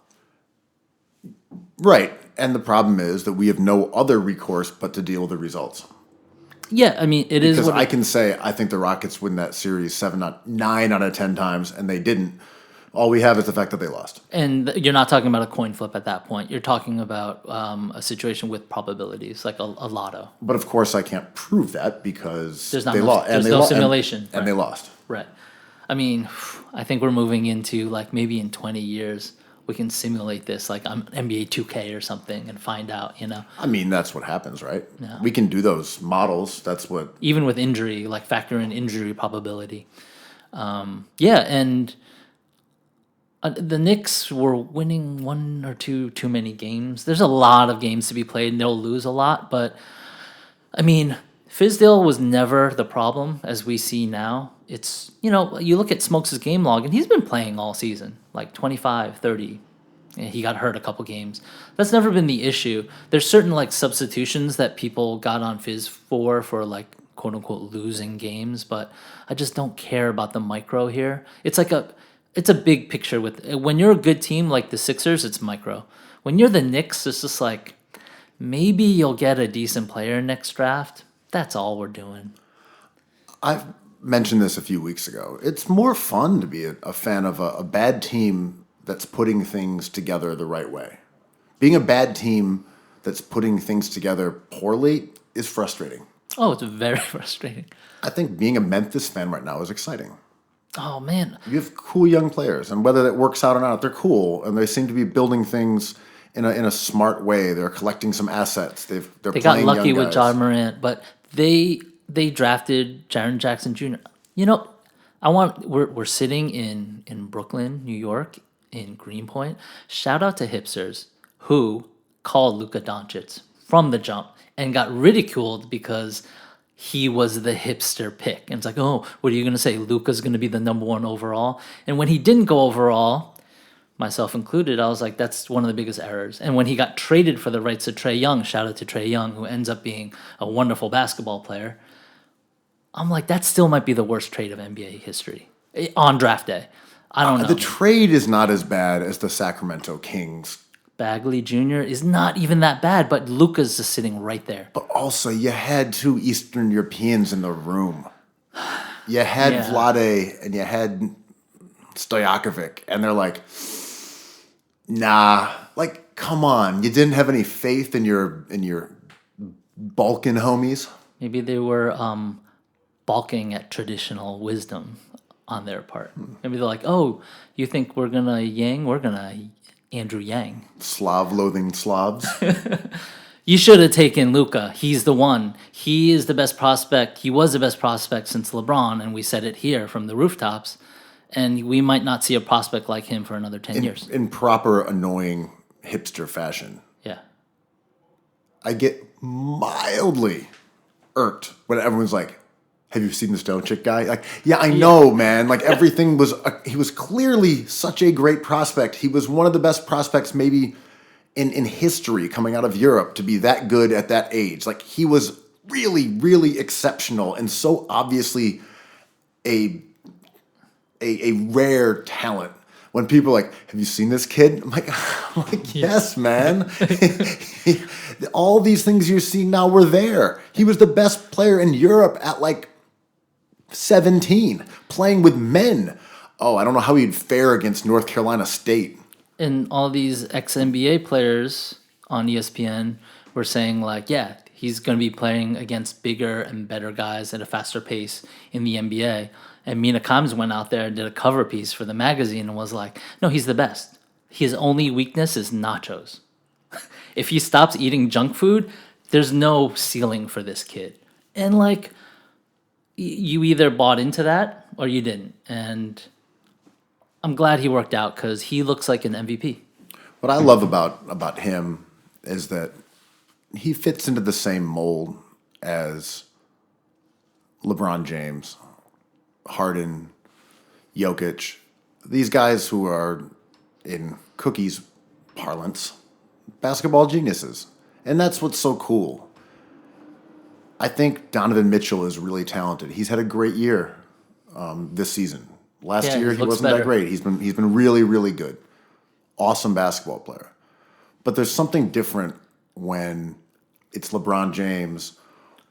[SPEAKER 2] Right. And the problem is that we have no other recourse but to deal with the results.
[SPEAKER 3] Yeah, I mean, it is
[SPEAKER 2] Because
[SPEAKER 3] what
[SPEAKER 2] I can say I think the Rockets win that series 9 out of 10 times, and they didn't. All we have is the fact that they lost.
[SPEAKER 3] And you're not talking about a coin flip at that point. You're talking about a situation with probabilities, like a lotto.
[SPEAKER 2] But of course, I can't prove that because
[SPEAKER 3] There's not
[SPEAKER 2] they
[SPEAKER 3] much-
[SPEAKER 2] lost.
[SPEAKER 3] there's no simulation.
[SPEAKER 2] And they lost.
[SPEAKER 3] Right. I mean, I think we're moving into like maybe in 20 years we can simulate this like on NBA 2K or something and find out,
[SPEAKER 2] I mean, that's what happens, right?
[SPEAKER 3] Yeah.
[SPEAKER 2] We can do those models. That's what.
[SPEAKER 3] Even with injury, like factor in injury probability. And the Knicks were winning one or two too many games. There's a lot of games to be played and they'll lose a lot, but I mean, Fizdale was never the problem as we see now. It's, you look at Smokes' game log and he's been playing all season, like 25, 30. And he got hurt a couple games. That's never been the issue. There's certain like substitutions that people got on Fizz for like quote unquote losing games, but I just don't care about the micro here. It's a big picture when you're a good team like the Sixers, it's micro. When you're the Knicks, it's just like maybe you'll get a decent player next draft. That's all we're doing.
[SPEAKER 2] I've mentioned this a few weeks ago. It's more fun to be a fan of a bad team that's putting things together the right way. Being a bad team that's putting things together poorly is frustrating.
[SPEAKER 3] Oh, it's very frustrating.
[SPEAKER 2] I think being a Memphis fan right now is exciting.
[SPEAKER 3] Oh, man.
[SPEAKER 2] You have cool young players, and whether that works out or not, they're cool, and they seem to be building things in a smart way. They're collecting some assets. They
[SPEAKER 3] got lucky with John Morant, but they drafted Jaren Jackson Jr. We're sitting in Brooklyn, New York, in Greenpoint. Shout out to hipsters who called Luka Doncic from the jump and got ridiculed because he was the hipster pick. And it's like, oh, what are you going to say? Luka's going to be the number one overall? And when he didn't go overall, myself included, I was like, that's one of the biggest errors. And when he got traded for the rights of Trae Young, shout out to Trae Young, who ends up being a wonderful basketball player, I'm like, that still might be the worst trade of NBA history on draft day. I don't know.
[SPEAKER 2] The trade is not as bad as the Sacramento Kings.
[SPEAKER 3] Bagley Jr. is not even that bad, but Luka's just sitting right there.
[SPEAKER 2] But also, you had two Eastern Europeans in the room. You had Vlade and you had Stojakovic, and they're like, nah, like, come on. You didn't have any faith in your Balkan homies?
[SPEAKER 3] Maybe they were balking at traditional wisdom on their part. Maybe they're like, oh, you think we're going to Yang? We're going to Andrew Yang.
[SPEAKER 2] Slav-loathing Slavs.
[SPEAKER 3] You should have taken Luka. He's the one. He is the best prospect. He was the best prospect since LeBron, and we said it here from the rooftops. And we might not see a prospect like him for another 10 years.
[SPEAKER 2] In proper, annoying hipster fashion.
[SPEAKER 3] Yeah.
[SPEAKER 2] I get mildly irked when everyone's like, have you seen this Doncic guy? Like, yeah, I know, man. Like, everything was... he was clearly such a great prospect. He was one of the best prospects maybe in history coming out of Europe to be that good at that age. Like, he was really, really exceptional and so obviously a rare talent. When people are like, have you seen this kid? I'm like, yes, man. All these things you're seeing now were there. He was the best player in Europe at like 17, playing with men. Oh, I don't know how he'd fare against North Carolina State.
[SPEAKER 3] And all these ex-NBA players on ESPN were saying like, yeah, he's going to be playing against bigger and better guys at a faster pace in the NBA. And Mina Kimes went out there and did a cover piece for the magazine and was like, no, he's the best. His only weakness is nachos. If he stops eating junk food, there's no ceiling for this kid. And like, you either bought into that or you didn't. And I'm glad he worked out because he looks like an MVP.
[SPEAKER 2] What I love about him is that he fits into the same mold as LeBron James, Harden, Jokic, these guys who are, in Cookie's parlance, basketball geniuses. And that's what's so cool. I think Donovan Mitchell is really talented. He's had a great year this season. Last year he wasn't that great. He's been really, really good. Awesome basketball player. But there's something different when it's LeBron James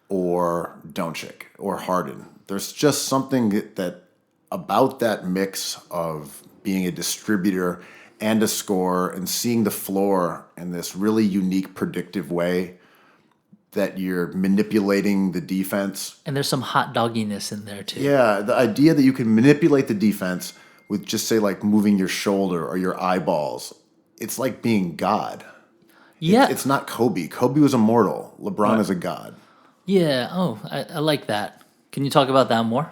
[SPEAKER 2] or Doncic or Harden. There's just something that about that mix of being a distributor and a scorer and seeing the floor in this really unique, predictive way that you're manipulating the defense.
[SPEAKER 3] And there's some hot dogginess in there too.
[SPEAKER 2] Yeah, the idea that you can manipulate the defense with just say like moving your shoulder or your eyeballs. It's like being God.
[SPEAKER 3] Yeah.
[SPEAKER 2] It's not Kobe. Kobe was immortal. LeBron is a god.
[SPEAKER 3] Yeah. Oh, I like that. Can you talk about that more?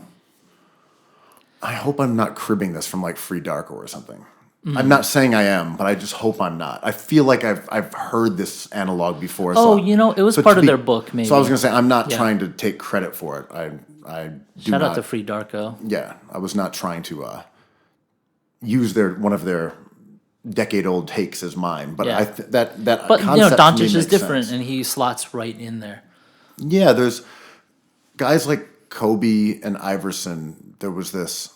[SPEAKER 2] I hope I'm not cribbing this from like Free Darko or something. I'm not saying I am, but I just hope I'm not. I feel like I've heard this analog before.
[SPEAKER 3] Oh, it was part of their book, maybe.
[SPEAKER 2] So I was going to say, I'm not trying to take credit for it. I do
[SPEAKER 3] Shout
[SPEAKER 2] not,
[SPEAKER 3] out to Free Darko.
[SPEAKER 2] Yeah, I was not trying to use one of their decade-old takes as mine. But
[SPEAKER 3] Yeah.
[SPEAKER 2] that
[SPEAKER 3] But
[SPEAKER 2] concept to me
[SPEAKER 3] Doncic is
[SPEAKER 2] makes
[SPEAKER 3] different,
[SPEAKER 2] sense.
[SPEAKER 3] and he slots right in there.
[SPEAKER 2] Yeah, there's guys like Kobe and Iverson. There was this.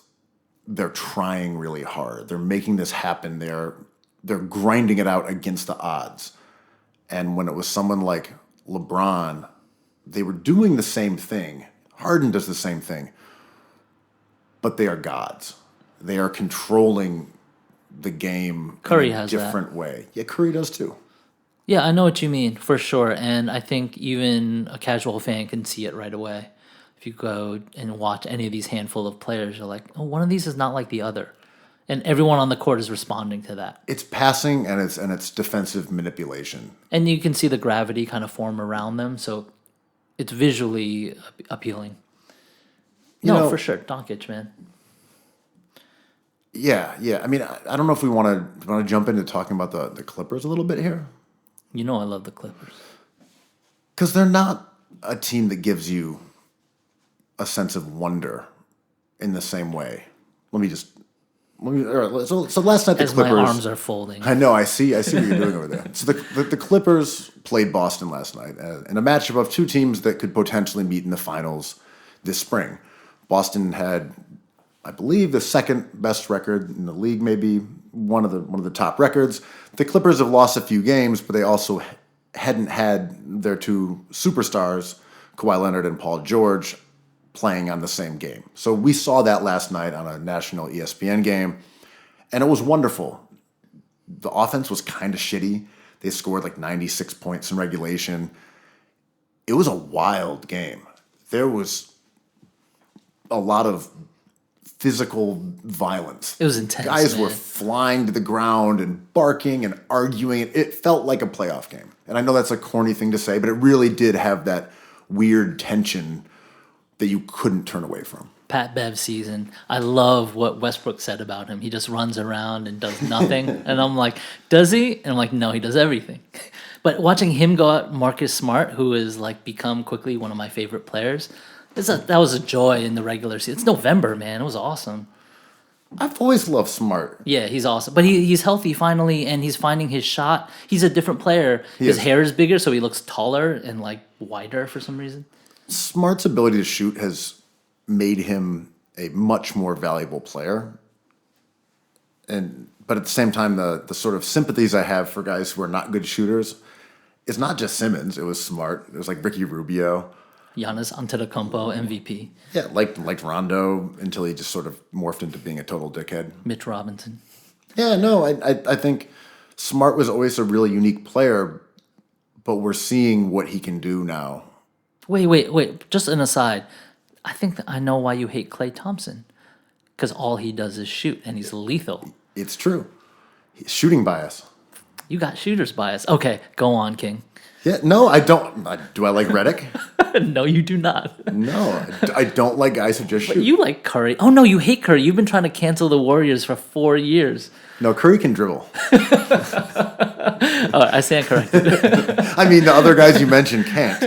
[SPEAKER 2] They're trying really hard. They're making this happen. They're grinding it out against the odds. And when it was someone like LeBron, they were doing the same thing. Harden does the same thing. But they are gods. They are controlling the game
[SPEAKER 3] Curry
[SPEAKER 2] in a
[SPEAKER 3] has
[SPEAKER 2] different way. Yeah, Curry does too.
[SPEAKER 3] Yeah, I know what you mean, for sure. And I think even a casual fan can see it right away. If you go and watch any of these handful of players, you're like, oh, one of these is not like the other. And everyone on the court is responding to that.
[SPEAKER 2] It's passing and it's defensive manipulation.
[SPEAKER 3] And you can see the gravity kind of form around them. So it's visually appealing. No, for sure. Doncic, man.
[SPEAKER 2] Yeah. I mean, I don't know if we want to jump into talking about the Clippers a little bit here.
[SPEAKER 3] You know I love the Clippers.
[SPEAKER 2] Because they're not a team that gives you a sense of wonder in the same way. All right, so last night the
[SPEAKER 3] As
[SPEAKER 2] Clippers.
[SPEAKER 3] my arms are folding.
[SPEAKER 2] I know. I see what you're doing over there. So the Clippers played Boston last night in a matchup of two teams that could potentially meet in the finals this spring. Boston had, I believe, the second best record in the league, maybe one of the top records. The Clippers have lost a few games, but they also hadn't had their two superstars, Kawhi Leonard and Paul George, playing on the same game. So we saw that last night on a national ESPN game, and it was wonderful. The offense was kind of shitty. They scored like 96 points in regulation. It was a wild game. There was a lot of physical violence.
[SPEAKER 3] It was intense.
[SPEAKER 2] Guys
[SPEAKER 3] man.
[SPEAKER 2] were flying to the ground and barking and arguing. It felt like a playoff game. And I know that's a corny thing to say, but it really did have that weird tension that you couldn't turn away from.
[SPEAKER 3] Pat Bev season. I love what Westbrook said about him. He just runs around and does nothing. And I'm like, does he? And I'm like, no, he does everything. But watching him go out, Marcus Smart, who has like become quickly one of my favorite players, that was a joy in the regular season. It's November, man. It was awesome.
[SPEAKER 2] I've always loved Smart.
[SPEAKER 3] Yeah, he's awesome. But he's healthy finally, and he's finding his shot. He's a different player. His
[SPEAKER 2] is.
[SPEAKER 3] hair is bigger, so he looks taller and like wider for some reason.
[SPEAKER 2] Smart's ability to shoot has made him a much more valuable player. But at the same time, the sort of sympathies I have for guys who are not good shooters, it's not just Simmons. It was Smart. It was like Ricky Rubio.
[SPEAKER 3] Giannis Antetokounmpo, MVP.
[SPEAKER 2] Yeah, like Rondo until he just sort of morphed into being a total dickhead.
[SPEAKER 3] Mitch Robinson.
[SPEAKER 2] Yeah, no, I think Smart was always a really unique player, but we're seeing what he can do now.
[SPEAKER 3] Wait. Just an aside. I think that I know why you hate Klay Thompson. Because all he does is shoot, and he's lethal.
[SPEAKER 2] It's true. He's shooting bias.
[SPEAKER 3] You got shooter's bias. Okay, go on, King.
[SPEAKER 2] Yeah, no, I don't. Do I like Redick?
[SPEAKER 3] No, you do not.
[SPEAKER 2] No, I don't like guys who just shoot.
[SPEAKER 3] You like Curry. Oh, no, you hate Curry. You've been trying to cancel the Warriors for 4 years.
[SPEAKER 2] No, Curry can dribble.
[SPEAKER 3] Oh, I stand corrected.
[SPEAKER 2] I mean, the other guys you mentioned can't.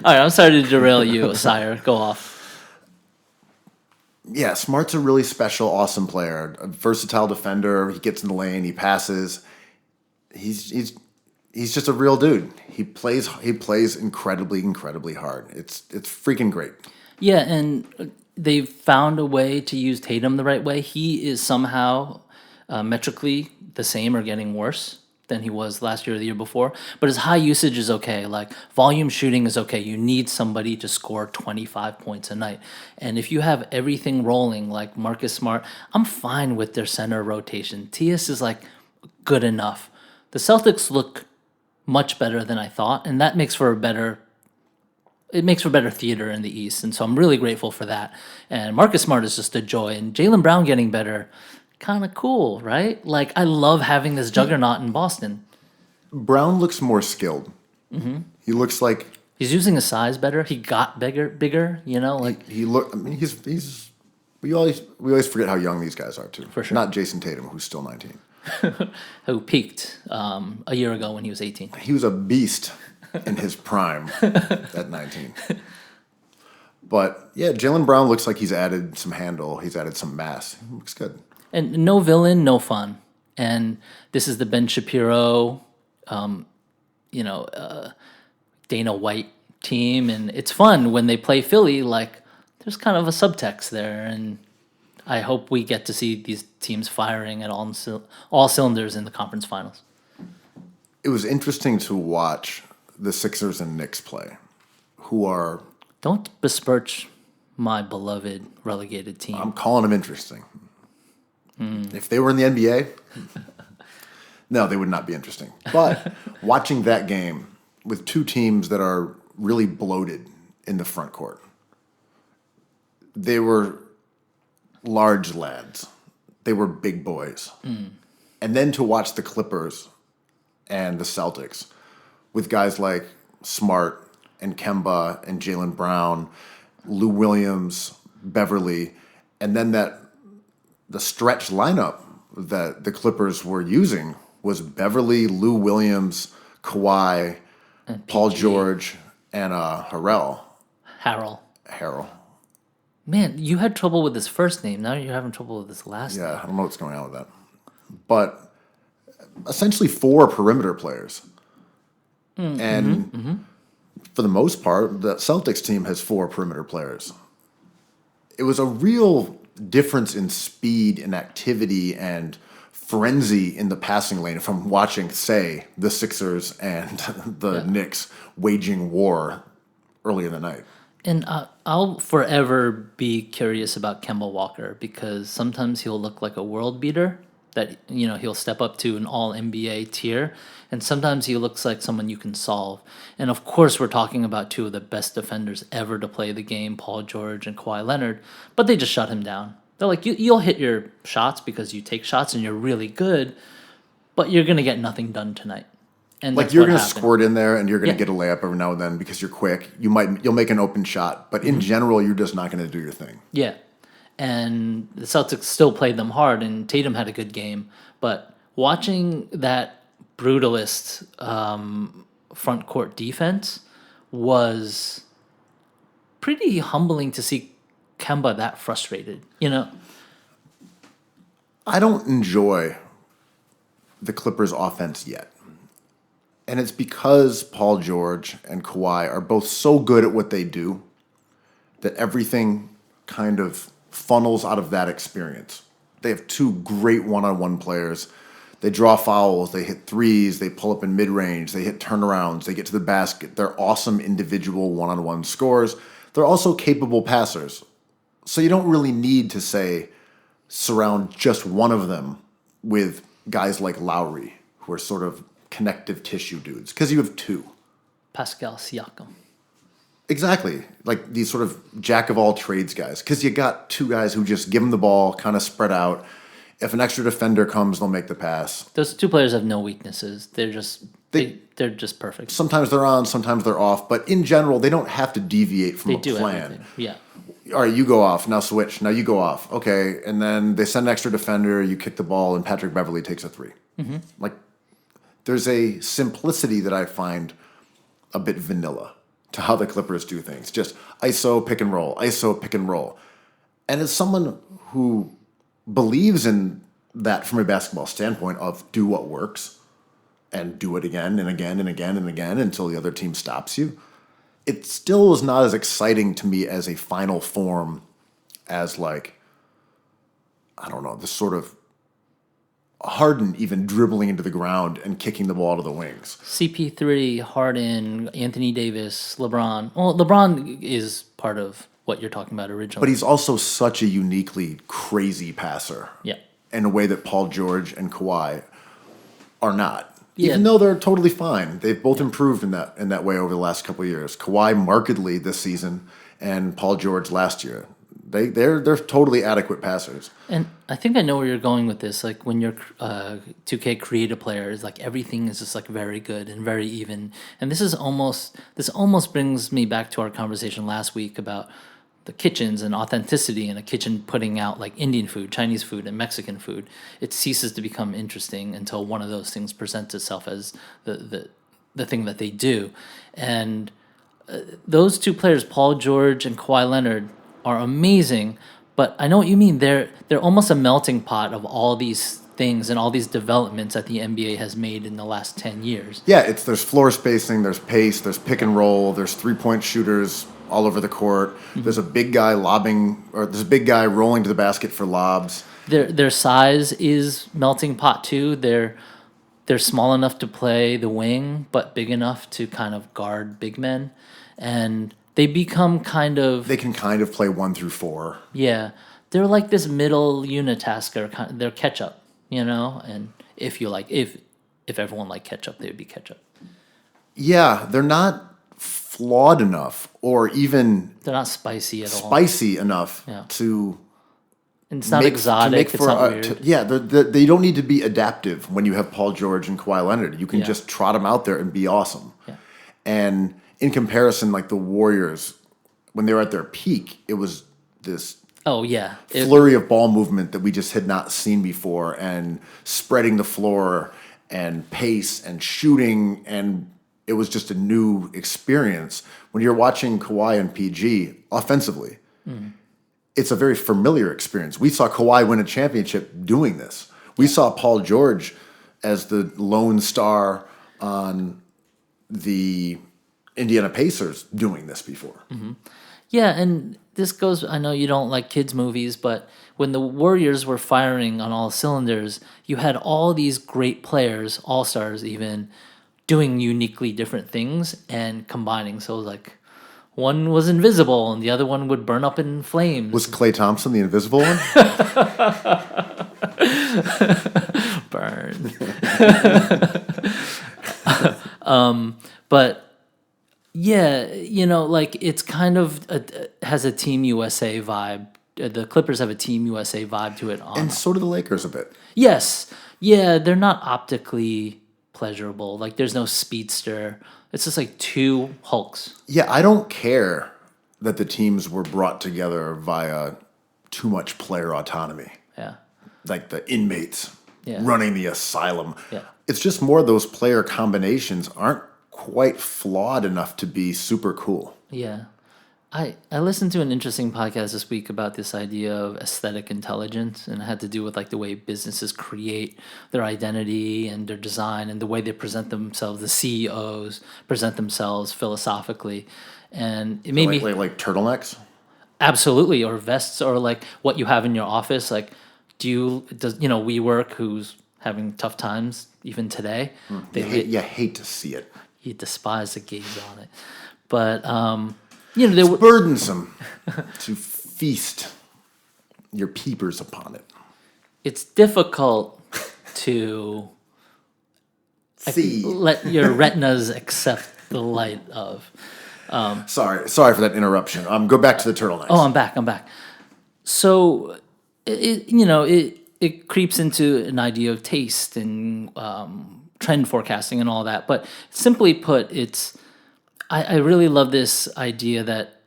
[SPEAKER 3] All right, I'm sorry to derail you, sire. Go off.
[SPEAKER 2] Yeah, Smart's a really special, awesome player. A versatile defender. He gets in the lane. He passes. He's just a real dude. He plays incredibly hard. It's freaking great.
[SPEAKER 3] Yeah, and they've found a way to use Tatum the right way. He is somehow metrically the same or getting worse than he was last year or the year before, but his high usage is okay. Like volume shooting is okay. You need somebody to score 25 points a night. And if you have everything rolling like Marcus Smart, I'm fine with their center rotation. Tias is like good enough. The Celtics look much better than I thought, and that makes for better theater in the East, and so I'm really grateful for that. And Marcus Smart is just a joy, and Jaylen Brown getting better, kind of cool, right? Like I love having this juggernaut in Boston.
[SPEAKER 2] Brown looks more skilled. He looks like
[SPEAKER 3] He's using his size better. He got bigger. You know, like
[SPEAKER 2] he look. I mean, he's. We always forget how young these guys are too.
[SPEAKER 3] For sure.
[SPEAKER 2] Not Jason Tatum, who's still 19.
[SPEAKER 3] who peaked a year ago when he was 18.
[SPEAKER 2] He was a beast in his prime at 19. But yeah, Jaylen Brown looks like he's added some handle. He's added some mass. He looks good.
[SPEAKER 3] And no villain, no fun. And this is the Ben Shapiro, Dana White team, and it's fun when they play Philly. Like there's kind of a subtext there, and I hope we get to see these teams firing at all cylinders in the conference finals.
[SPEAKER 2] It was interesting to watch the Sixers and Knicks play, who are...
[SPEAKER 3] Don't besmirch my beloved relegated team.
[SPEAKER 2] I'm calling them interesting. If they were in the NBA, no, they would not be interesting. But watching that game with two teams that are really bloated in the front court, they were large lads. They were big boys. And then to watch the Clippers and the Celtics with guys like Smart and Kemba and Jaylen Brown, Lou Williams, Beverly, and then the stretch lineup that the Clippers were using was Beverly, Lou Williams, Kawhi, Paul George, and Harrell. Harrell.
[SPEAKER 3] Man, you had trouble with his first name. Now you're having trouble with his last name.
[SPEAKER 2] Yeah, I don't know what's going on with that. But essentially 4 perimeter players. And for the most part, the Celtics team has 4 perimeter players. It was a real difference in speed and activity and frenzy in the passing lane from watching, say, the Sixers and the Knicks waging war early in the night.
[SPEAKER 3] And I'll forever be curious about Kemba Walker because sometimes he'll look like a world beater that he'll step up to an all NBA tier, and sometimes he looks like someone you can solve. And of course, we're talking about 2 of the best defenders ever to play the game, Paul George and Kawhi Leonard, but they just shut him down. They're like, you'll hit your shots because you take shots and you're really good, but you're gonna get nothing done tonight. And
[SPEAKER 2] like you're going to squirt in there and you're going to get a layup every now and then because you're quick. You'll make an open shot, but in general, you're just not going to do your thing.
[SPEAKER 3] Yeah. And the Celtics still played them hard, and Tatum had a good game. But watching that brutalist front court defense was pretty humbling to see Kemba that frustrated,
[SPEAKER 2] I don't enjoy the Clippers' offense yet. And it's because Paul George and Kawhi are both so good at what they do that everything kind of funnels out of that experience. They have 2 great one-on-one players. They draw fouls, they hit threes, they pull up in mid-range, they hit turnarounds, they get to the basket. They're awesome individual one-on-one scorers. They're also capable passers. So you don't really need to surround just one of them with guys like Lowry, who are sort of connective tissue dudes, because you have 2.
[SPEAKER 3] Pascal Siakam.
[SPEAKER 2] Exactly. Like these sort of jack of all trades guys, because you got 2 guys who just give them the ball, kind of spread out. If an extra defender comes, they'll make the pass.
[SPEAKER 3] Those 2 players have no weaknesses. They're just they're just perfect.
[SPEAKER 2] Sometimes they're on, sometimes they're off, but in general, they don't have to deviate from a plan.
[SPEAKER 3] Everything. Yeah.
[SPEAKER 2] All right, you go off. Now switch. Now you go off. Okay, and then they send an extra defender, you kick the ball, and Patrick Beverly takes a 3. Like, there's a simplicity that I find a bit vanilla to how the Clippers do things. Just ISO, pick and roll, ISO, pick and roll. And as someone who believes in that from a basketball standpoint of do what works and do it again and again and again and again until the other team stops you, it still is not as exciting to me as a final form as this sort of Harden even dribbling into the ground and kicking the ball to the wings.
[SPEAKER 3] CP3, Harden, Anthony Davis, LeBron. Well, LeBron is part of what you're talking about originally.
[SPEAKER 2] But he's also such a uniquely crazy passer.
[SPEAKER 3] Yeah.
[SPEAKER 2] In a way that Paul George and Kawhi are not.
[SPEAKER 3] Yeah.
[SPEAKER 2] Even though they're totally fine. They've both improved in that way over the last couple of years. Kawhi markedly this season and Paul George last year. They're totally adequate passers.
[SPEAKER 3] And I think I know where you're going with this. Like when you're 2K creative players, like everything is just like very good and very even. And this almost brings me back to our conversation last week about the kitchens and authenticity, and a kitchen putting out like Indian food, Chinese food, and Mexican food. It ceases to become interesting until one of those things presents itself as the thing that they do. And those two players, Paul George and Kawhi Leonard, are amazing. But I know what you mean. They're almost a melting pot of all these things and all these developments that the NBA has made in the last 10 years.
[SPEAKER 2] Yeah, there's floor spacing, there's pace, there's pick and roll, there's 3-point shooters all over the court. Mm-hmm. There's a big guy there's a big guy rolling to the basket for lobs.
[SPEAKER 3] Their size is melting pot too. They're small enough to play the wing, but big enough to kind of guard big men, and they become they
[SPEAKER 2] can kind of play 1 through 4.
[SPEAKER 3] Yeah, they're like this middle unitasker. They're ketchup, And if everyone liked ketchup, they would be ketchup.
[SPEAKER 2] Yeah, they're not flawed enough, or even
[SPEAKER 3] they're not spicy at all.
[SPEAKER 2] Spicy enough to.
[SPEAKER 3] And it's not exotic. It's not weird.
[SPEAKER 2] They don't need to be adaptive when you have Paul George and Kawhi Leonard. You can just trot them out there and be awesome.
[SPEAKER 3] Yeah.
[SPEAKER 2] And in comparison, like the Warriors, when they were at their peak, it was this flurry of ball movement that we just had not seen before, and spreading the floor and pace and shooting, and it was just a new experience. When you're watching Kawhi and PG offensively, it's a very familiar experience. We saw Kawhi win a championship doing this. We saw Paul George as the lone star on the Indiana Pacers doing this before.
[SPEAKER 3] Mm-hmm. Yeah, and this goes, I know you don't like kids' movies, but when the Warriors were firing on all cylinders, you had all these great players, all-stars even, doing uniquely different things and combining. So it was like one was invisible and the other one would burn up in flames.
[SPEAKER 2] Was Klay Thompson the invisible one?
[SPEAKER 3] Burn. But yeah, like it's kind of has a Team USA vibe. The Clippers have a Team USA vibe to it.
[SPEAKER 2] And so do the Lakers a bit.
[SPEAKER 3] Yes. Yeah, they're not optically pleasurable. Like there's no speedster. It's just like two Hulks.
[SPEAKER 2] Yeah, I don't care that the teams were brought together via too much player autonomy.
[SPEAKER 3] Yeah.
[SPEAKER 2] Like the inmates running the asylum.
[SPEAKER 3] Yeah.
[SPEAKER 2] It's just more those player combinations aren't quite flawed enough to be super cool.
[SPEAKER 3] Yeah. I listened to an interesting podcast this week about this idea of aesthetic intelligence, and it had to do with like the way businesses create their identity and their design and the way they present themselves. The CEOs present themselves philosophically, and it made me
[SPEAKER 2] like turtlenecks.
[SPEAKER 3] Absolutely, or vests, or like what you have in your office. Like, does WeWork, who's having tough times even today?
[SPEAKER 2] You hate to see it.
[SPEAKER 3] You despise the gaze on it, but
[SPEAKER 2] it's burdensome to feast your peepers upon it.
[SPEAKER 3] It's difficult to
[SPEAKER 2] see.
[SPEAKER 3] Let your retinas accept the light of.
[SPEAKER 2] Sorry for that interruption. Go back to the turtlenecks.
[SPEAKER 3] Oh, I'm back. So, it creeps into an idea of taste and trend forecasting and all that. But simply put, I really love this idea that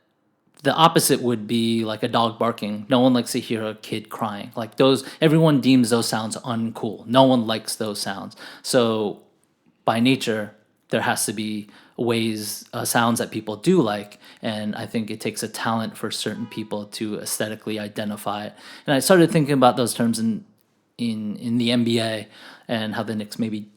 [SPEAKER 3] the opposite would be like a dog barking. No one likes to hear a kid crying. Like everyone deems those sounds uncool. No one likes those sounds. So by nature, there has to be sounds that people do like. And I think it takes a talent for certain people to aesthetically identify it. And I started thinking about those terms in the NBA and how the Knicks maybe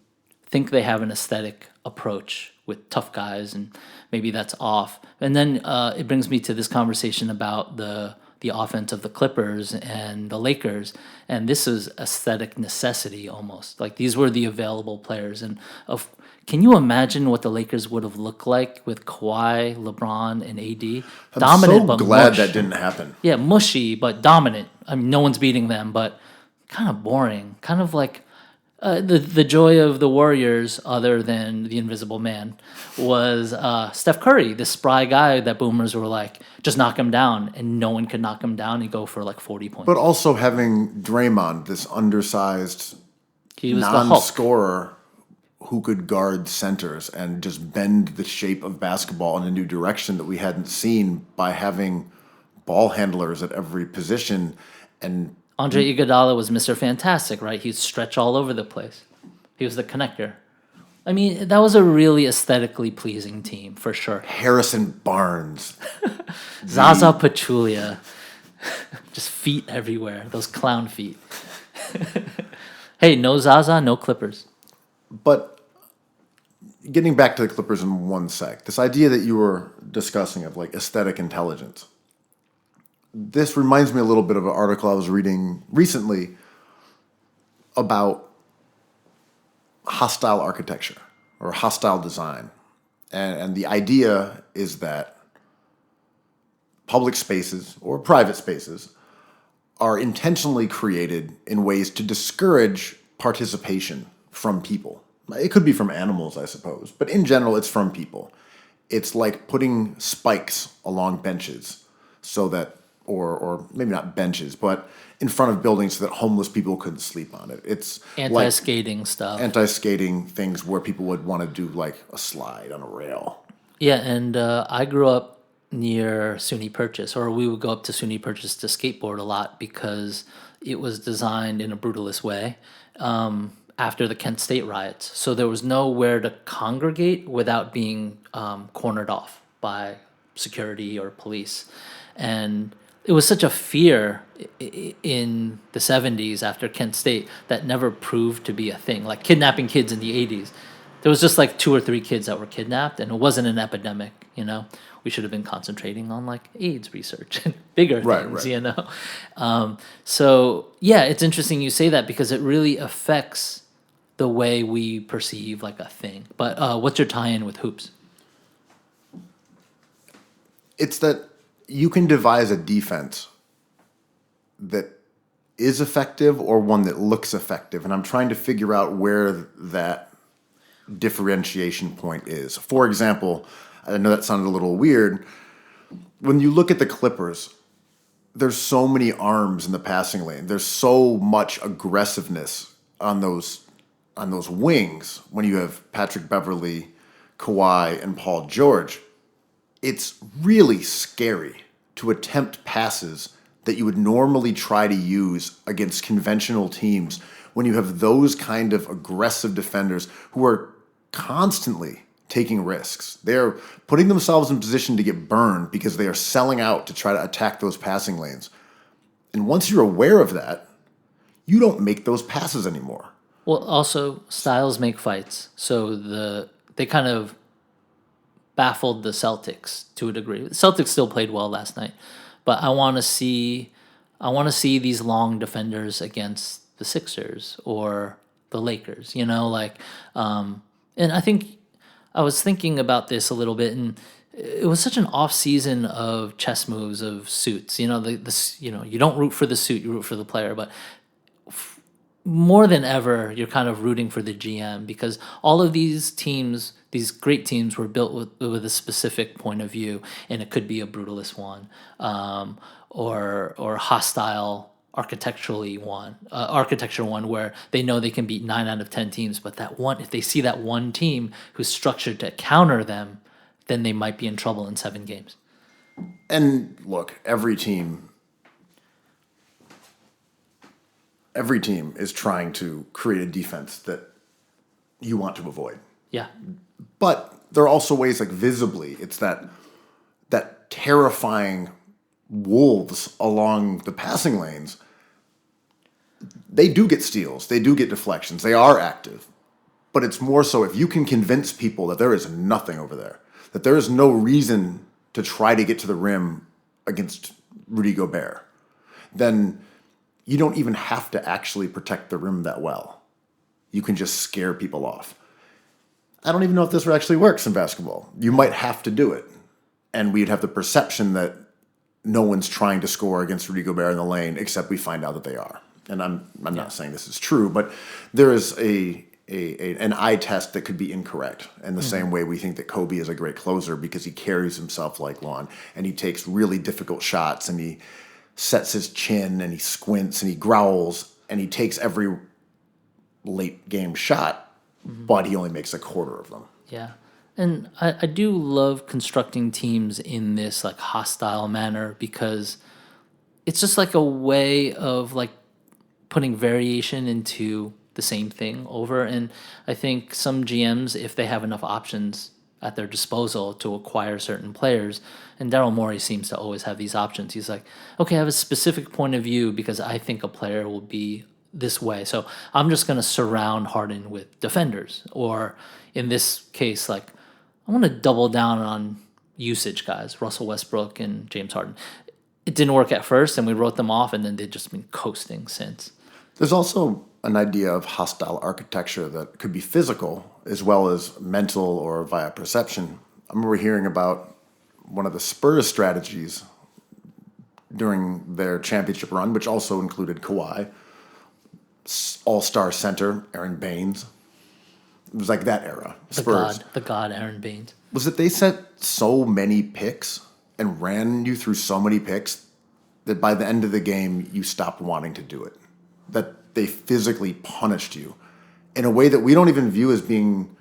[SPEAKER 3] think they have an aesthetic approach with tough guys, and maybe that's off. And then it brings me to this conversation about the the offense of the Clippers and the Lakers, and this is aesthetic necessity almost. Like these were the available players, and can you imagine what the Lakers would have looked like with Kawhi, LeBron, and AD?
[SPEAKER 2] I'm
[SPEAKER 3] Dominant,
[SPEAKER 2] so
[SPEAKER 3] but
[SPEAKER 2] glad
[SPEAKER 3] mush.
[SPEAKER 2] that didn't happen.
[SPEAKER 3] Yeah, mushy but dominant. I mean, no one's beating them, but kind of boring. Kind of like the joy of the Warriors, other than the Invisible Man, was Steph Curry, this spry guy that boomers were like, just knock him down, and no one could knock him down. He'd go for like 40 points.
[SPEAKER 2] But also having Draymond, this undersized
[SPEAKER 3] He was the Hulk.
[SPEAKER 2] non-scorer who could guard centers and just bend the shape of basketball in a new direction that we hadn't seen by having ball handlers at every position. And
[SPEAKER 3] Andre Iguodala was Mr. Fantastic, right? He'd stretch all over the place. He was the connector. I mean, that was a really aesthetically pleasing team, for sure.
[SPEAKER 2] Harrison Barnes.
[SPEAKER 3] Zaza Pachulia. Just feet everywhere. Those clown feet. Hey, no Zaza, no Clippers.
[SPEAKER 2] But getting back to the Clippers in one sec, this idea that you were discussing of like aesthetic intelligence, this reminds me a little bit of an article I was reading recently about hostile architecture or hostile design. And the idea is that public spaces or private spaces are intentionally created in ways to discourage participation from people. It could be from animals, I suppose, but in general, it's from people. It's like putting spikes along benches so that, or maybe not benches, but in front of buildings so that homeless people couldn't sleep on it. It's
[SPEAKER 3] Anti-skating stuff.
[SPEAKER 2] Anti-skating things where people would want to do like a slide on a rail.
[SPEAKER 3] Yeah, and I grew up near SUNY Purchase, or we would go up to SUNY Purchase to skateboard a lot because it was designed in a brutalist way after the Kent State riots. So there was nowhere to congregate without being cornered off by security or police. And it was such a fear in the 70s after Kent State that never proved to be a thing. Like kidnapping kids in the 80s. There was just like 2 or 3 kids that were kidnapped, and it wasn't an epidemic, you know? We should have been concentrating on like AIDS research and bigger things, you know? So, yeah, it's interesting you say that because it really affects the way we perceive like a thing. But what's your tie-in with hoops?
[SPEAKER 2] It's that you can devise a defense that is effective or one that looks effective. And I'm trying to figure out where that differentiation point is. For example, I know that sounded a little weird. When you look at the Clippers, there's so many arms in the passing lane. There's so much aggressiveness on those wings when you have Patrick Beverley, Kawhi, and Paul George. It's really scary to attempt passes that you would normally try to use against conventional teams when you have those kind of aggressive defenders who are constantly taking risks. They're putting themselves in position to get burned because they are selling out to try to attack those passing lanes. And once you're aware of that, you don't make those passes anymore.
[SPEAKER 3] Well, also, styles make fights. So they kind of baffled the Celtics to a degree. The Celtics still played well last night, but I want to see these long defenders against the Sixers or the Lakers. You know, like, and I think I was thinking about this a little bit, and it was such an off season of chess moves of suits. You know, you don't root for the suit, you root for the player, but more than ever, you're kind of rooting for the GM because all of these teams, these great teams, were built with a specific point of view, and it could be a brutalist one, or hostile architecture one where they know they can beat 9 out of 10 teams, but that one, if they see that one team who's structured to counter them, then they might be in trouble in 7 games.
[SPEAKER 2] And look, every team is trying to create a defense that you want to avoid.
[SPEAKER 3] Yeah.
[SPEAKER 2] But there are also ways, like visibly, it's that terrifying wolves along the passing lanes. They do get steals. They do get deflections. They are active. But it's more so if you can convince people that there is nothing over there, that there is no reason to try to get to the rim against Rudy Gobert, then you don't even have to actually protect the rim that well. You can just scare people off. I don't even know if this actually works in basketball. You might have to do it. And we'd have the perception that no one's trying to score against Rudy Gobert in the lane, except we find out that they are. And I'm not saying this is true, but there is an eye test that could be incorrect. In the same way we think that Kobe is a great closer because he carries himself like one, and he takes really difficult shots, and he sets his chin, and he squints, and he growls, and he takes every late game shot, but he only makes a quarter of them.
[SPEAKER 3] Yeah. And I do love constructing teams in this like hostile manner because it's just like a way of like putting variation into the same thing over. And I think some GMs, if they have enough options at their disposal to acquire certain players, and Daryl Morey seems to always have these options. He's like, okay, I have a specific point of view because I think a player will be this way. So I'm just going to surround Harden with defenders. Or in this case, like, I want to double down on usage guys, Russell Westbrook and James Harden. It didn't work at first, and we wrote them off, and then they've just been coasting since.
[SPEAKER 2] There's also an idea of hostile architecture that could be physical as well as mental or via perception. I remember hearing about one of the Spurs strategies during their championship run, which also included Kawhi, all-star center Aaron Baines. It was like that era. Spurs.
[SPEAKER 3] The god Aaron Baines.
[SPEAKER 2] Was that they set so many picks and ran you through so many picks that by the end of the game, you stopped wanting to do it. That they physically punished you in a way that we don't even view as being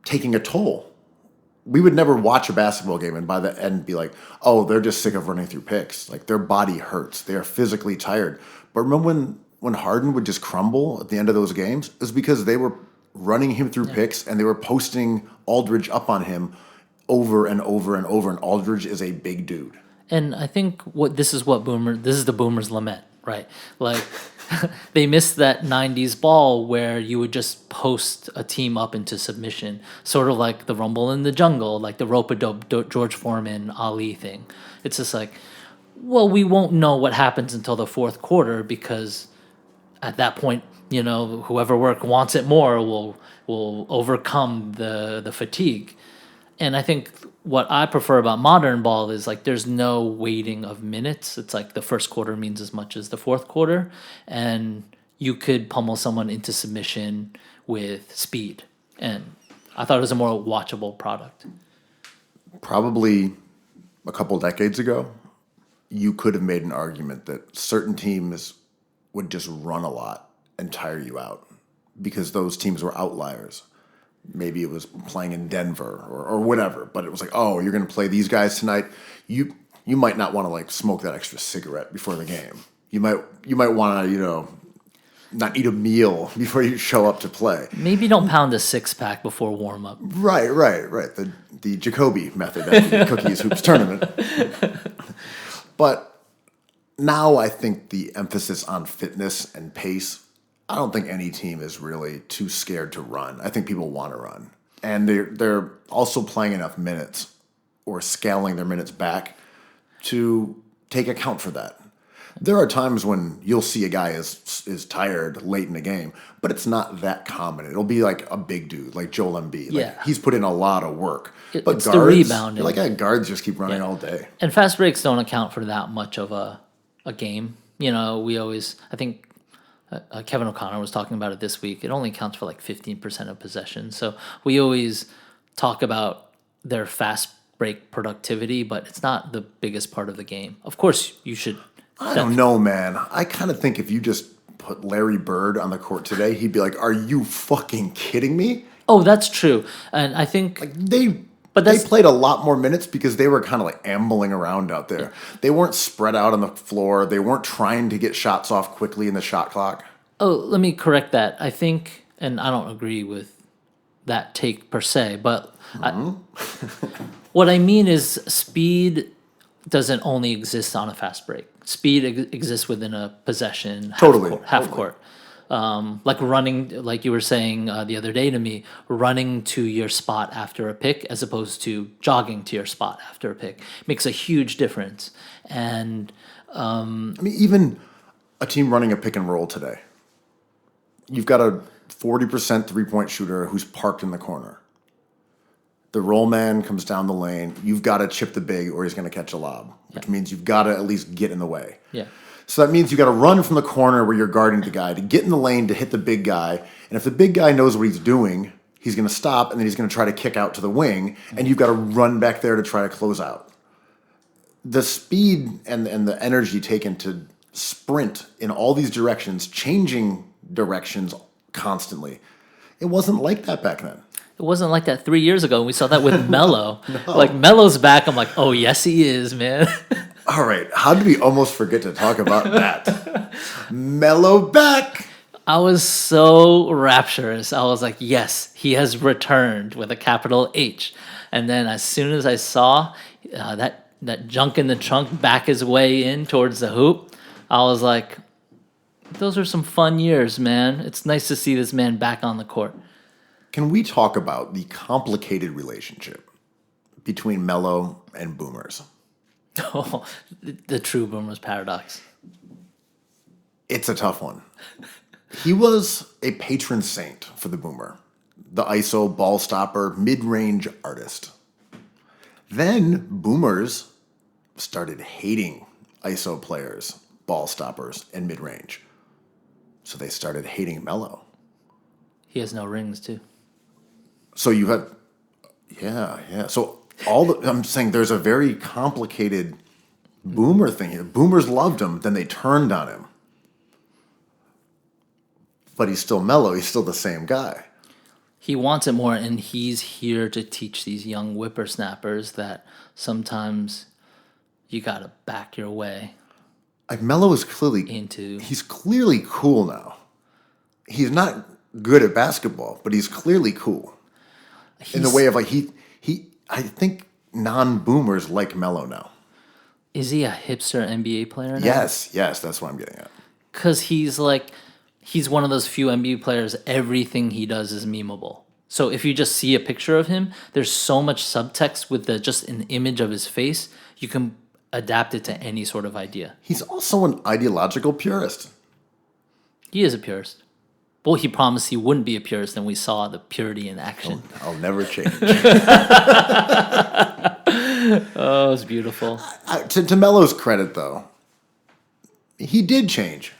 [SPEAKER 2] taking a toll. We would never watch a basketball game and by the end be like, oh, they're just sick of running through picks. Like their body hurts. They are physically tired. But remember when Harden would just crumble at the end of those games? It was because they were running him through picks and they were posting Aldridge up on him over and over and over. And Aldridge is a big dude.
[SPEAKER 3] And I think this is the boomers' lament, right? Like they missed that 90s ball where you would just post a team up into submission, sort of like the Rumble in the Jungle, like the rope-a-dope George Foreman Ali thing. It's just like, well, we won't know what happens until the fourth quarter because at that point, you know, whoever wants it more will overcome the fatigue. And I think what I prefer about modern ball is like there's no weighting of minutes. It's like the first quarter means as much as the fourth quarter, and you could pummel someone into submission with speed. And I thought it was a more watchable product.
[SPEAKER 2] Probably a couple decades ago, you could have made an argument that certain teams would just run a lot and tire you out because those teams were outliers. Maybe it was playing in Denver or whatever, but it was like, oh, you're going to play these guys tonight. You might not want to like smoke that extra cigarette before the game. You might want to, you know, not eat a meal before you show up to play.
[SPEAKER 3] Maybe don't pound a six-pack before warm-up.
[SPEAKER 2] Right. The Jacoby method at the Cookies Hoops tournament. But now I think the emphasis on fitness and pace, I don't think any team is really too scared to run. I think people want to run. And they're also playing enough minutes or scaling their minutes back to take account for that. There are times when you'll see a guy is tired late in the game, but it's not that common. It'll be like a big dude, like Joel Embiid. Like, he's put in a lot of work. But
[SPEAKER 3] it's
[SPEAKER 2] guards,
[SPEAKER 3] the rebounding.
[SPEAKER 2] Like guards just keep running all day.
[SPEAKER 3] And fast breaks don't account for that much of a game. You know, I think Kevin O'Connor was talking about it this week. It only counts for like 15% of possession. So we always talk about their fast break productivity, but it's not the biggest part of the game. Of course, you should.
[SPEAKER 2] I don't know, man. I kind of think if you just put Larry Bird on the court today, he'd be like, are you fucking kidding me?
[SPEAKER 3] Oh, that's true. And I think
[SPEAKER 2] they played a lot more minutes because they were kind of like ambling around out there. Yeah. They weren't spread out on the floor. They weren't trying to get shots off quickly in the shot clock.
[SPEAKER 3] Oh, let me correct that. I think, and I don't agree with that take per se, but what I mean is speed doesn't only exist on a fast break. Speed exists within a possession, half court. Like running, like you were saying the other day to me, running to your spot after a pick as opposed to jogging to your spot after a pick makes a huge difference. And
[SPEAKER 2] I mean, even a team running a pick and roll today, you've got a 40% three-point shooter who's parked in the corner. The roll man comes down the lane. You've got to chip the big or he's going to catch a lob, which means you've got to at least get in the way.
[SPEAKER 3] Yeah.
[SPEAKER 2] So that means you got to run from the corner where you're guarding the guy to get in the lane to hit the big guy. And if the big guy knows what he's doing, he's going to stop and then he's going to try to kick out to the wing. And you've got to run back there to try to close out. The speed and the energy taken to sprint in all these directions, changing directions constantly. It wasn't like that back then.
[SPEAKER 3] It wasn't like that 3 years ago. We saw that with Melo. Like, Melo's back. I'm like, oh, yes, he is, man.
[SPEAKER 2] All right, how did we almost forget to talk about that? Melo back.
[SPEAKER 3] I was so rapturous. I was like, yes, he has returned with a capital H. And then as soon as I saw that junk in the trunk back his way in towards the hoop, I was like, those are some fun years, man. It's nice to see this man back on the court.
[SPEAKER 2] Can we talk about the complicated relationship between Melo and boomers?
[SPEAKER 3] Oh, the true Boomer's paradox.
[SPEAKER 2] It's a tough one. He was a patron saint for the boomer, the ISO ball stopper, mid-range artist. Then boomers started hating ISO players, ball stoppers, and mid-range. So they started hating Melo.
[SPEAKER 3] He has no rings, too.
[SPEAKER 2] So you have, yeah. So I'm saying there's a very complicated boomer thing here. Boomers loved him, then they turned on him. But he's still Melo. He's still the same guy.
[SPEAKER 3] He wants it more, and he's here to teach these young whippersnappers that sometimes you got to back your way.
[SPEAKER 2] Like Melo is he's clearly cool now. He's not good at basketball, but he's clearly cool. In the way of like I think non-boomers like Melo now.
[SPEAKER 3] Is he a hipster NBA player now?
[SPEAKER 2] Yes, that's what I'm getting at.
[SPEAKER 3] Because he's one of those few NBA players, everything he does is memeable. So if you just see a picture of him, there's so much subtext with just an image of his face, you can adapt it to any sort of idea.
[SPEAKER 2] He's also an ideological purist.
[SPEAKER 3] He is a purist. Well, he promised he wouldn't be a purist, and we saw the purity in action.
[SPEAKER 2] I'll never change.
[SPEAKER 3] Oh, it's beautiful.
[SPEAKER 2] To Melo's credit, though, he did change.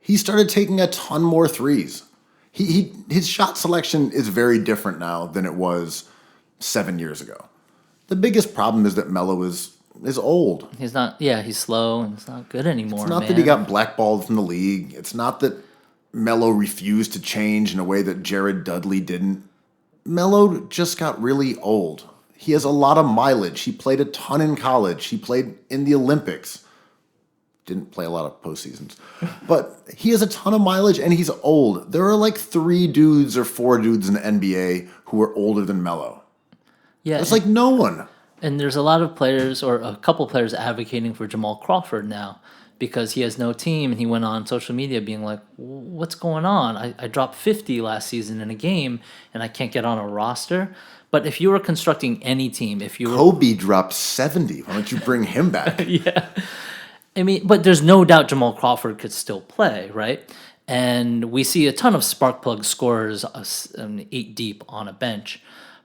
[SPEAKER 2] He started taking a ton more threes. His shot selection is very different now than it was 7 years ago. The biggest problem is that Melo is old.
[SPEAKER 3] He's not. Yeah, he's slow and it's not good anymore.
[SPEAKER 2] It's not that he got blackballed from the league. It's not that Melo refused to change in a way that Jared Dudley didn't. Melo just got really old. He has a lot of mileage. He played a ton in college. He played in the Olympics. Didn't play a lot of postseasons. But he has a ton of mileage and he's old. There are like 3 dudes or 4 dudes in the NBA who are older than Melo.
[SPEAKER 3] Yeah.
[SPEAKER 2] It's like no one.
[SPEAKER 3] And there's a lot of players or a couple players advocating for Jamal Crawford now because he has no team, and he went on social media being like, what's going on? I dropped 50 last season in a game and I can't get on a roster. But if you were constructing any team,
[SPEAKER 2] Kobe dropped 70. Why don't you bring him back?
[SPEAKER 3] Yeah. I mean, but there's no doubt Jamal Crawford could still play, right? And we see a ton of spark plug scorers 8 deep on a bench.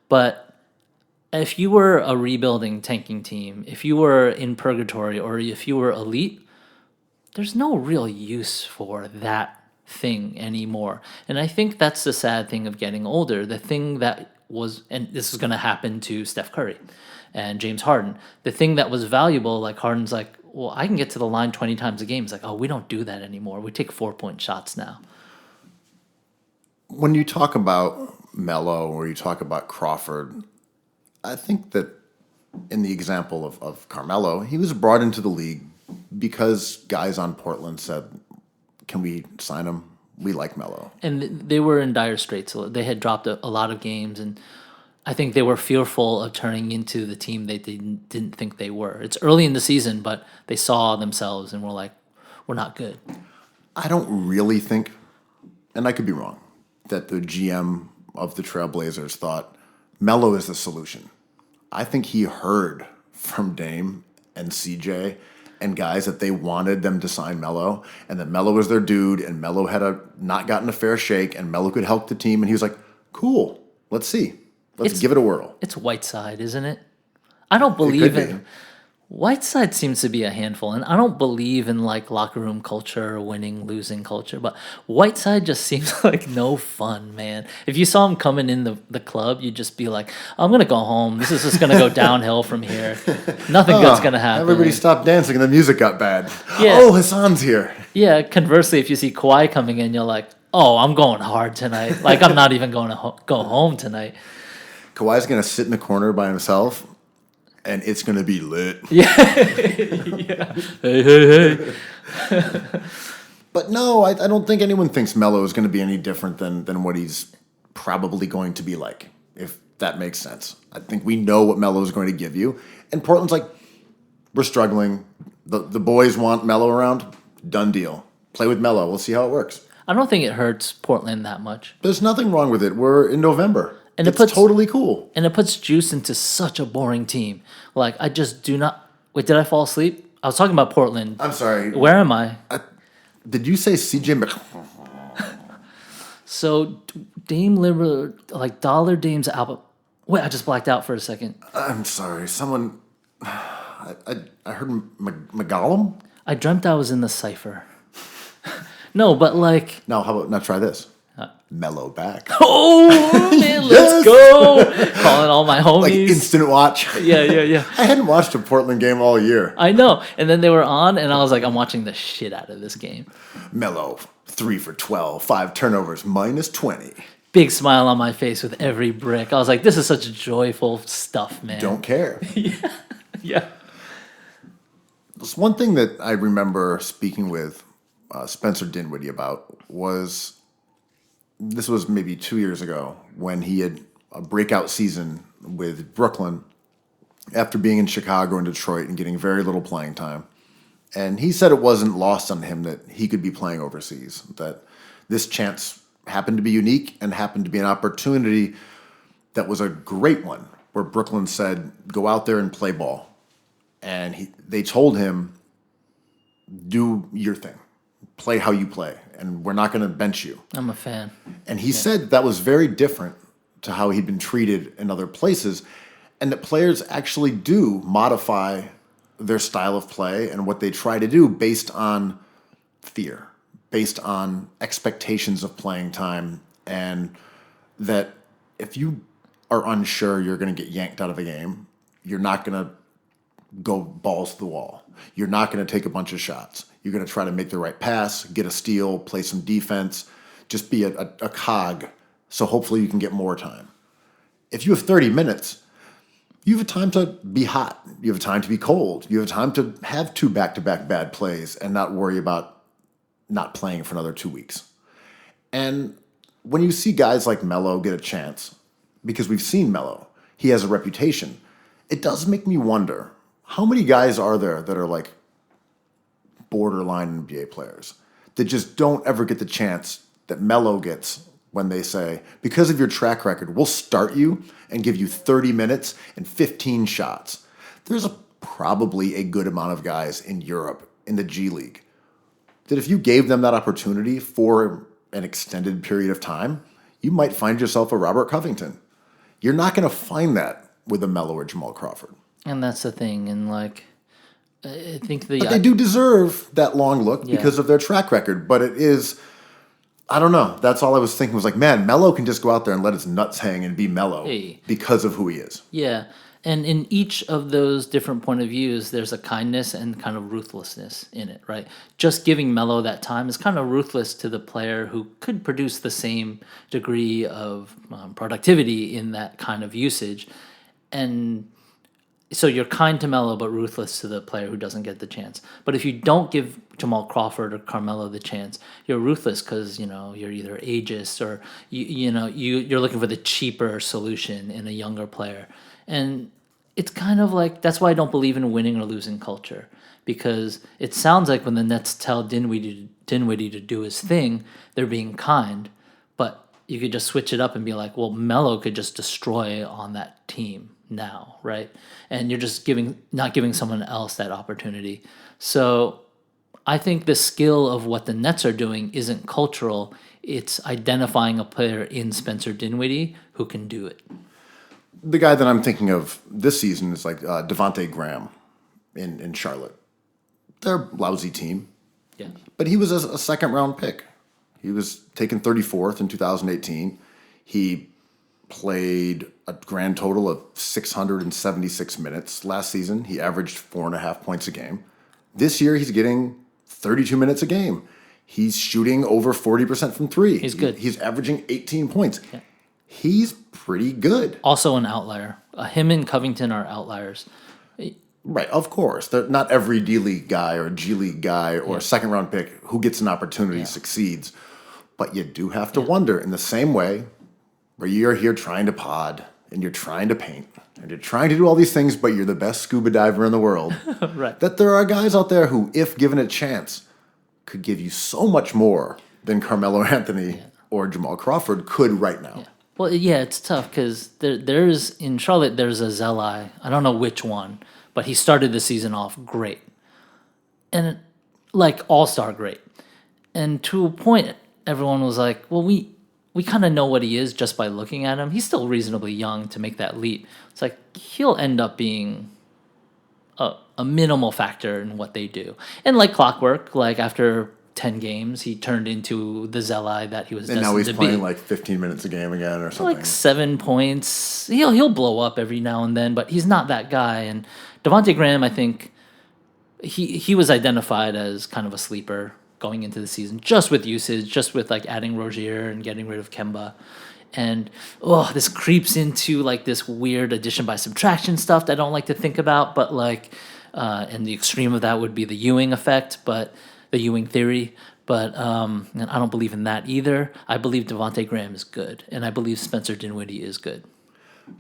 [SPEAKER 3] But if you were a rebuilding tanking team, if you were in purgatory, or if you were elite, there's no real use for that thing anymore. And I think that's the sad thing of getting older. The thing that was, and this is going to happen to Steph Curry and James Harden, the thing that was valuable, like Harden's like, well, I can get to the line 20 times a game. It's like, oh, we don't do that anymore. We take 4-point shots now.
[SPEAKER 2] When you talk about Melo or you talk about Crawford, I think that in the example of Carmelo, he was brought into the league because guys on Portland said, can we sign him? We like Melo.
[SPEAKER 3] And they were in dire straits. They had dropped a lot of games, and I think they were fearful of turning into the team they didn't think they were. It's early in the season, but they saw themselves and were like, we're not good.
[SPEAKER 2] I don't really think and I could be wrong, that the GM of the Trailblazers thought Melo is the solution. I think he heard from Dame and CJ and guys that they wanted them to sign Melo, and that Melo was their dude, and Melo had not gotten a fair shake, and Melo could help the team, and he was like, cool, let's see. Let's give it a whirl.
[SPEAKER 3] It's Whiteside, isn't it? I don't
[SPEAKER 2] It
[SPEAKER 3] believe
[SPEAKER 2] could be.
[SPEAKER 3] in Whiteside seems to be a handful, and I don't believe in like locker room culture or winning, losing culture, but Whiteside just seems like no fun, man. If you saw him coming in the club, you'd just be like, I'm gonna go home. This is just gonna go downhill from here. Nothing good's gonna happen.
[SPEAKER 2] Everybody stopped dancing and the music got bad.
[SPEAKER 3] Yeah.
[SPEAKER 2] Oh, Hassan's here.
[SPEAKER 3] Yeah, conversely, if you see Kawhi coming in, you're like, oh, I'm going hard tonight. Like, I'm not even going to go home tonight.
[SPEAKER 2] Kawhi's going to sit in the corner by himself, and it's going to be lit.
[SPEAKER 3] Yeah. Hey.
[SPEAKER 2] But no, I don't think anyone thinks Melo is going to be any different than what he's probably going to be like, if that makes sense. I think we know what Melo is going to give you. And Portland's like, we're struggling. The boys want Melo around. Done deal. Play with Melo. We'll see how it works.
[SPEAKER 3] I don't think it hurts Portland that much.
[SPEAKER 2] There's nothing wrong with it. We're in November.
[SPEAKER 3] And
[SPEAKER 2] it's totally cool.
[SPEAKER 3] And it puts juice into such a boring team. Like, I just do not... Wait, did I fall asleep? I was talking about Portland.
[SPEAKER 2] I'm sorry.
[SPEAKER 3] Where am I?
[SPEAKER 2] Did you say CJ Mc...
[SPEAKER 3] So, Dame Liberal... Like, Dollar Dame's album... Wait, I just blacked out for a second.
[SPEAKER 2] I'm sorry. Someone... I heard McGollum?
[SPEAKER 3] I dreamt I was in the cipher. No, but like...
[SPEAKER 2] No, how about... Now try this. Melo back.
[SPEAKER 3] Oh, man, let's go. Calling all my homies.
[SPEAKER 2] Like instant watch.
[SPEAKER 3] Yeah.
[SPEAKER 2] I hadn't watched a Portland game all year.
[SPEAKER 3] I know. And then they were on, and I was like, I'm watching the shit out of this game.
[SPEAKER 2] Melo, 3 for 12, 5 turnovers, minus 20.
[SPEAKER 3] Big smile on my face with every brick. I was like, this is such joyful stuff, man.
[SPEAKER 2] Don't care.
[SPEAKER 3] Yeah.
[SPEAKER 2] There's one thing that I remember speaking with Spencer Dinwiddie about was... This was maybe 2 years ago when he had a breakout season with Brooklyn after being in Chicago and Detroit and getting very little playing time. And he said it wasn't lost on him that he could be playing overseas, that this chance happened to be unique and happened to be an opportunity that was a great one, where Brooklyn said, go out there and play ball. And they told him, do your thing. Play how you play, and we're not going to bench you.
[SPEAKER 3] I'm a fan.
[SPEAKER 2] And he said that was very different to how he'd been treated in other places, and that players actually do modify their style of play and what they try to do based on fear, based on expectations of playing time, and that if you are unsure you're going to get yanked out of a game, you're not going to go balls to the wall. You're not going to take a bunch of shots. You're going to try to make the right pass, get a steal, play some defense, just be a cog, so hopefully you can get more time. If you have 30 minutes, you have time to be hot. You have time to be cold. You have time to have 2 back-to-back bad plays and not worry about not playing for another 2 weeks. And when you see guys like Melo get a chance, because we've seen Melo, he has a reputation, it does make me wonder, how many guys are there that are like borderline NBA players that just don't ever get the chance that Melo gets when they say, because of your track record, we'll start you and give you 30 minutes and 15 shots. There's probably a good amount of guys in Europe, in the G League, that if you gave them that opportunity for an extended period of time, you might find yourself a Robert Covington. You're not going to find that with a Melo or Jamal Crawford.
[SPEAKER 3] And that's the thing. And like, I think
[SPEAKER 2] But they do deserve that long look because of their track record. But it is, I don't know. That's all I was thinking was like, man, Melo can just go out there and let his nuts hang and be Melo because of who he is.
[SPEAKER 3] Yeah. And in each of those different point of views, there's a kindness and kind of ruthlessness in it, right? Just giving Melo that time is kind of ruthless to the player who could produce the same degree of productivity in that kind of usage. And so you're kind to Melo, but ruthless to the player who doesn't get the chance. But if you don't give Jamal Crawford or Carmelo the chance, you're ruthless because you're either ageist or you're looking for the cheaper solution in a younger player. And it's kind of like, that's why I don't believe in winning or losing culture, because it sounds like when the Nets tell Dinwiddie to do his thing, they're being kind, but you could just switch it up and be like, well, Melo could just destroy on that team now, right? And you're just not giving someone else that opportunity. So I think the skill of what the Nets are doing isn't cultural. It's identifying a player in Spencer Dinwiddie who can do it.
[SPEAKER 2] The guy that I'm thinking of this season is like Devontae Graham in Charlotte. They're a lousy team.
[SPEAKER 3] Yeah.
[SPEAKER 2] But he was a second-round pick. He was taken 34th in 2018. He played a grand total of 676 minutes last season. He averaged 4.5 points a game. This year, he's getting 32 minutes a game. He's shooting over 40% from three.
[SPEAKER 3] He's good.
[SPEAKER 2] He's averaging 18 points.
[SPEAKER 3] Yeah.
[SPEAKER 2] He's pretty good.
[SPEAKER 3] Also an outlier. Him and Covington are outliers.
[SPEAKER 2] Right, of course. Not every D-League guy or G League guy or a second-round pick who gets an opportunity succeeds. But you do have to wonder, in the same way, where you're here trying to pod, and you're trying to paint, and you're trying to do all these things, but you're the best scuba diver in the world,
[SPEAKER 3] Right.
[SPEAKER 2] that there are guys out there who, if given a chance, could give you so much more than Carmelo Anthony or Jamal Crawford could right now.
[SPEAKER 3] Yeah. Well, yeah, it's tough because there's in Charlotte, there's a Zelai. I don't know which one, but he started the season off great. And like all-star great. And to a point, everyone was like, well, we kind of know what he is just by looking at him. He's still reasonably young to make that leap. It's like he'll end up being a minimal factor in what they do. And like clockwork, like after 10 games, he turned into the Zelai that he was
[SPEAKER 2] And
[SPEAKER 3] destined
[SPEAKER 2] now he's
[SPEAKER 3] to
[SPEAKER 2] playing
[SPEAKER 3] be.
[SPEAKER 2] like 15 minutes a game again or something.
[SPEAKER 3] Like 7 points. He'll blow up every now and then, but he's not that guy. And Devontae Graham, I think he was identified as kind of a sleeper going into the season, just with usage, just with like adding Rozier and getting rid of Kemba. And this creeps into like this weird addition by subtraction stuff that I don't like to think about, but like and the extreme of that would be the Ewing effect, but the Ewing theory. But and I don't believe in that either. I believe Devontae Graham is good, and I believe Spencer Dinwiddie is good.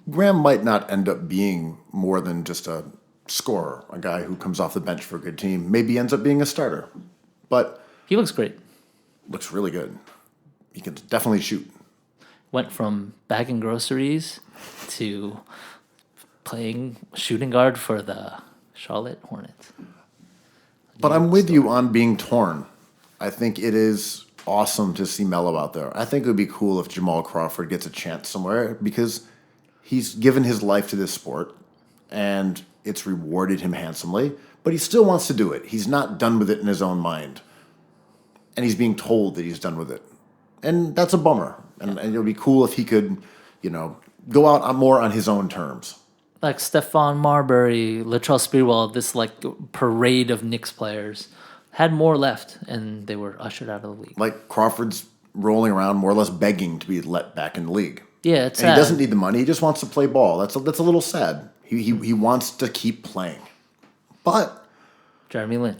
[SPEAKER 2] Graham might not end up being more than just a scorer, a guy who comes off the bench for a good team. Maybe ends up being a starter. But
[SPEAKER 3] He looks great.
[SPEAKER 2] looks really good. He can definitely shoot.
[SPEAKER 3] Went from bagging groceries to playing shooting guard for the Charlotte Hornets.
[SPEAKER 2] But I'm with you on being torn. I think it is awesome to see Melo out there. I think it would be cool if Jamal Crawford gets a chance somewhere because he's given his life to this sport and it's rewarded him handsomely, but he still wants to do it. He's not done with it in his own mind. And he's being told that he's done with it. And that's a bummer. And it would be cool if he could, go out more on his own terms.
[SPEAKER 3] Like Stephon Marbury, Latrell Sprewell, this like parade of Knicks players had more left, and they were ushered out of the league.
[SPEAKER 2] Like Crawford's rolling around more or less begging to be let back in the league.
[SPEAKER 3] Yeah, it's
[SPEAKER 2] And
[SPEAKER 3] sad.
[SPEAKER 2] he doesn't need the money. He just wants to play ball. That's a little sad. He wants to keep playing. But,
[SPEAKER 3] Jeremy Lin.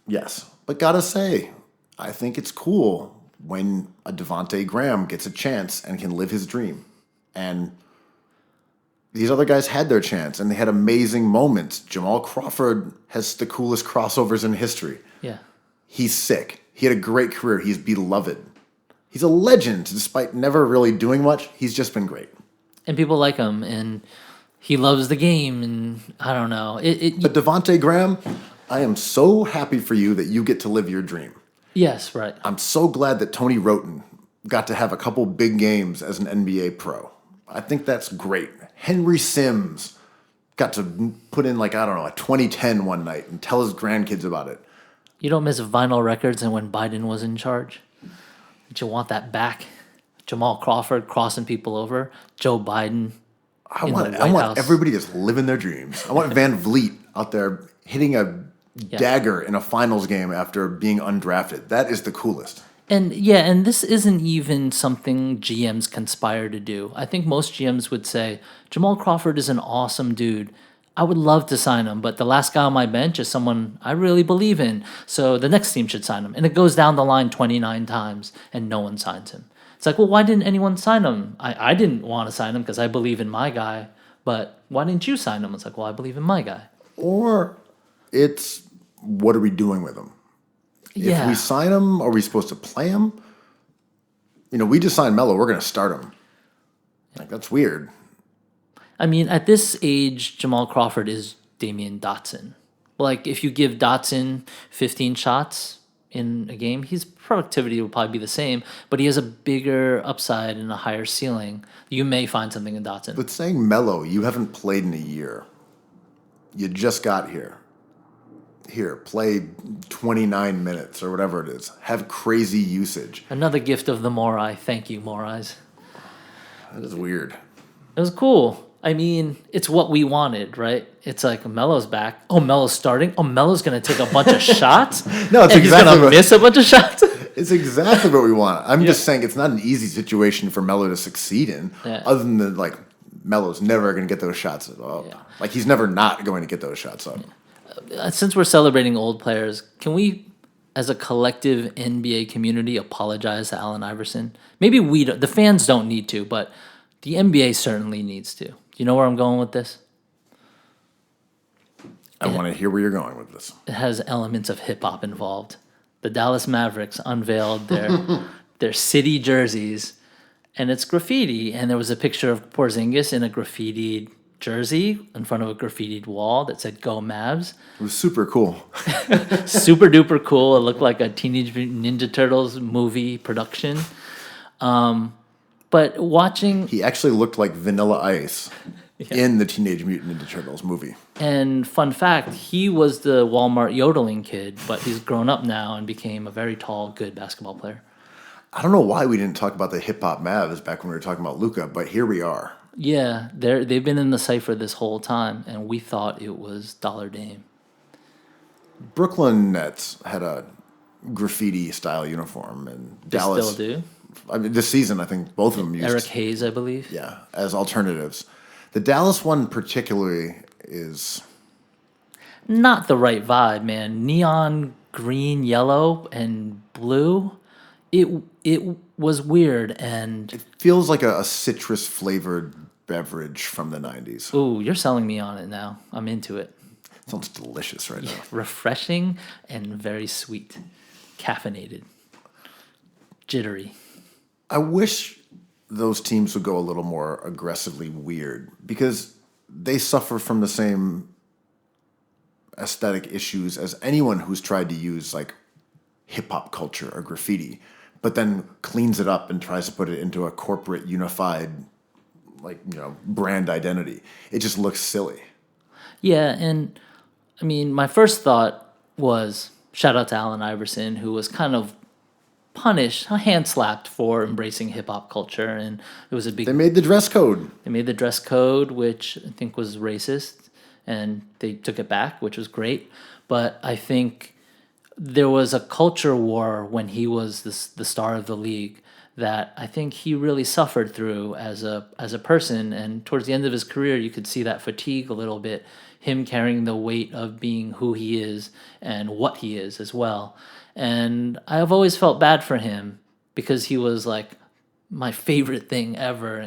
[SPEAKER 2] yes. But gotta say, I think it's cool when a Devontae Graham gets a chance and can live his dream. And these other guys had their chance, and they had amazing moments. Jamal Crawford has the coolest crossovers in history.
[SPEAKER 3] Yeah.
[SPEAKER 2] He's sick. He had a great career. He's beloved. He's a legend, despite never really doing much. He's just been great.
[SPEAKER 3] And people like him, and he loves the game, and I don't know.
[SPEAKER 2] But Devontae Graham, I am so happy for you that you get to live your dream.
[SPEAKER 3] Yes, right.
[SPEAKER 2] I'm so glad that Tony Roten got to have a couple big games as an NBA pro. I think that's great. Henry Sims got to put in a 2010 one night and tell his grandkids about it.
[SPEAKER 3] You don't miss vinyl records and when Biden was in charge. Did you want that back? Jamal Crawford crossing people over. Joe Biden.
[SPEAKER 2] I
[SPEAKER 3] in
[SPEAKER 2] want
[SPEAKER 3] the White House.
[SPEAKER 2] everybody just living their dreams. I want Van Vliet out there hitting a dagger in a finals game after being undrafted. That is the coolest.
[SPEAKER 3] And this isn't even something GMs conspire to do. I think most GMs would say, Jamal Crawford is an awesome dude. I would love to sign him, but the last guy on my bench is someone I really believe in, so the next team should sign him. And it goes down the line 29 times, and no one signs him. It's like, well, why didn't anyone sign him? I didn't want to sign him because I believe in my guy, But why didn't you sign him? It's like, well, I believe in my guy.
[SPEAKER 2] Or it's, what are we doing with him?
[SPEAKER 3] Yeah.
[SPEAKER 2] If we sign him, are we supposed to play him? We just signed Melo. We're going to start him. Like, that's weird.
[SPEAKER 3] I mean, at this age, Jamal Crawford is Damian Dotson. Like, if you give Dotson 15 shots in a game, his productivity will probably be the same, but he has a bigger upside and a higher ceiling. You may find something in Dotson.
[SPEAKER 2] But saying Melo, you haven't played in a year. You just got here. Here, play 29 minutes or whatever it is. Have crazy usage.
[SPEAKER 3] Another gift of the Morai. Thank you, Morais.
[SPEAKER 2] That is weird.
[SPEAKER 3] It was cool. I mean, it's what we wanted, right? It's like Melo's back. Oh, Melo's starting. Oh, Melo's going to take a bunch of shots.
[SPEAKER 2] No, it's
[SPEAKER 3] and he's going to miss a bunch of shots.
[SPEAKER 2] It's exactly what we want. I'm just saying it's not an easy situation for Melo to succeed in.
[SPEAKER 3] Yeah.
[SPEAKER 2] Other than like Melo's never going to get those shots up.
[SPEAKER 3] Yeah.
[SPEAKER 2] Like he's never not going to get those shots up.
[SPEAKER 3] Since we're celebrating old players, can we, as a collective NBA community, apologize to Allen Iverson? Maybe the fans don't need to, but the NBA certainly needs to. Do you know where I'm going with this?
[SPEAKER 2] I want to hear where you're going with this.
[SPEAKER 3] It has elements of hip hop involved. The Dallas Mavericks unveiled their city jerseys, and it's graffiti. And there was a picture of Porzingis in a graffitied jersey in front of a graffitied wall that said "Go Mavs."
[SPEAKER 2] It was super cool.
[SPEAKER 3] Super duper cool. It looked like a Teenage Mutant Ninja Turtles movie production. But watching...
[SPEAKER 2] He actually looked like Vanilla Ice in the Teenage Mutant Ninja Turtles movie.
[SPEAKER 3] And fun fact, he was the Walmart yodeling kid, but he's grown up now and became a very tall, good basketball player.
[SPEAKER 2] I don't know why we didn't talk about the hip-hop Mavs back when we were talking about Luka, but here we are.
[SPEAKER 3] Yeah, they've been in the cypher this whole time, and we thought it was Dollar Dame.
[SPEAKER 2] Brooklyn Nets had a graffiti-style uniform, and
[SPEAKER 3] They
[SPEAKER 2] Dallas...
[SPEAKER 3] still do.
[SPEAKER 2] I mean, this season, I think both of them used...
[SPEAKER 3] Eric Hayes, I believe.
[SPEAKER 2] Yeah, as alternatives. The Dallas one particularly is...
[SPEAKER 3] Not the right vibe, man. Neon green, yellow, and blue. It was weird, and...
[SPEAKER 2] It feels like a citrus-flavored beverage from the 90s.
[SPEAKER 3] Ooh, you're selling me on it now. I'm into it.
[SPEAKER 2] Sounds delicious right now.
[SPEAKER 3] Refreshing and very sweet. Caffeinated. Jittery.
[SPEAKER 2] I wish those teams would go a little more aggressively weird because they suffer from the same aesthetic issues as anyone who's tried to use like hip-hop culture or graffiti, but then cleans it up and tries to put it into a corporate unified brand identity. It just looks silly.
[SPEAKER 3] Yeah, and I mean, my first thought was shout out to Allen Iverson, who was kind of punished, hand slapped for embracing hip hop culture, and it was a big.
[SPEAKER 2] They made the dress code.
[SPEAKER 3] They made the dress code, which I think was racist, and they took it back, which was great. But I think there was a culture war when he was the star of the league that I think he really suffered through as a person. And towards the end of his career, you could see that fatigue a little bit, him carrying the weight of being who he is and what he is as well. And I've always felt bad for him because he was like my favorite thing ever.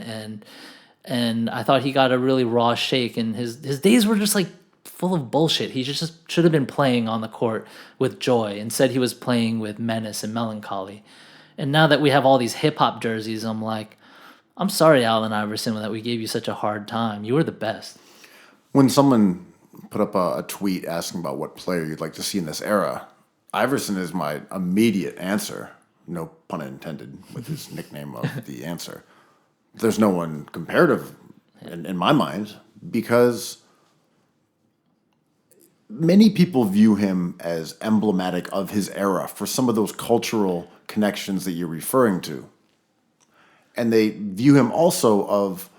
[SPEAKER 3] And I thought he got a really raw shake, and his days were just like full of bullshit. He just should have been playing on the court with joy. Instead, he was playing with menace and melancholy. And now that we have all these hip-hop jerseys, I'm like, I'm sorry, Allen Iverson, that we gave you such a hard time. You were the best.
[SPEAKER 2] When someone put up a tweet asking about what player you'd like to see in this era, Iverson is my immediate answer. No pun intended with his nickname of the answer. There's no one comparative in my mind because many people view him as emblematic of his era for some of those cultural connections that you're referring to. And they view him also of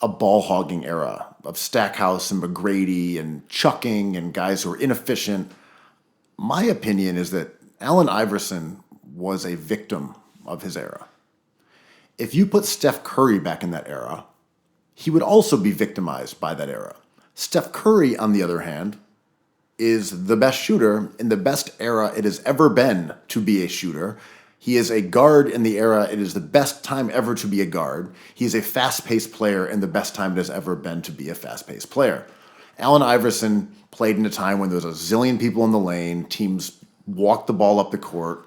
[SPEAKER 2] a ball-hogging era of Stackhouse and McGrady and chucking and guys who are inefficient. My opinion is that Allen Iverson was a victim of his era. If you put Steph Curry back in that era, he would also be victimized by that era. Steph Curry, on the other hand, is the best shooter in the best era it has ever been to be a shooter. He is a guard in the era. It is the best time ever to be a guard. He is a fast-paced player, and the best time it has ever been to be a fast-paced player. Allen Iverson played in a time when there was a zillion people in the lane, teams walked the ball up the court,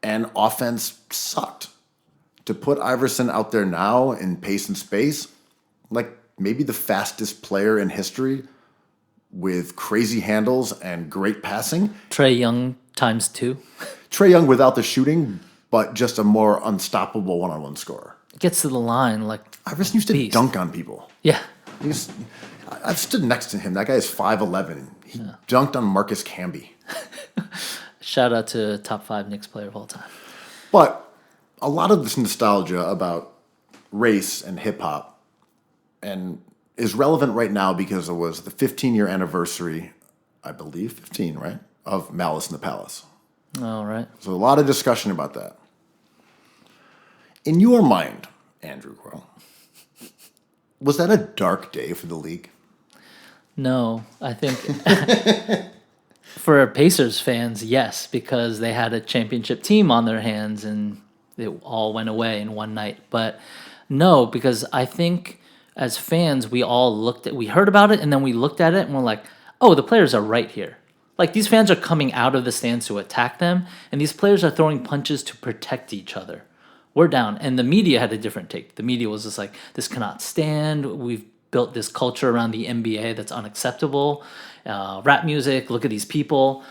[SPEAKER 2] and offense sucked. To put Iverson out there now in pace and space, like maybe the fastest player in history with crazy handles and great passing.
[SPEAKER 3] Trae Young ×2.
[SPEAKER 2] Trae Young without the shooting, but just a more unstoppable one-on-one scorer.
[SPEAKER 3] Gets to the line like
[SPEAKER 2] Iverson used to
[SPEAKER 3] beast.
[SPEAKER 2] dunk on people.
[SPEAKER 3] Yeah.
[SPEAKER 2] I've stood next to him. That guy is 5'11". He dunked on Marcus Camby.
[SPEAKER 3] Shout out to top 5 Knicks player of all time.
[SPEAKER 2] But a lot of this nostalgia about race and hip-hop and is relevant right now because it was the 15-year anniversary, I believe, 15, right, of Malice in the Palace.
[SPEAKER 3] All right.
[SPEAKER 2] So a lot of discussion about that. In your mind, Andrew Kuo, was that a dark day for the league?
[SPEAKER 3] No, I think for Pacers fans, yes, because they had a championship team on their hands and it all went away in one night. But no, because I think as fans, we heard about it and then we looked at it and we're like, oh, the players are right here. Like these fans are coming out of the stands to attack them and these players are throwing punches to protect each other. We're down. And the media had a different take. The media was just like, this cannot stand. We've built this culture around the NBA that's unacceptable. Rap music, look at these people.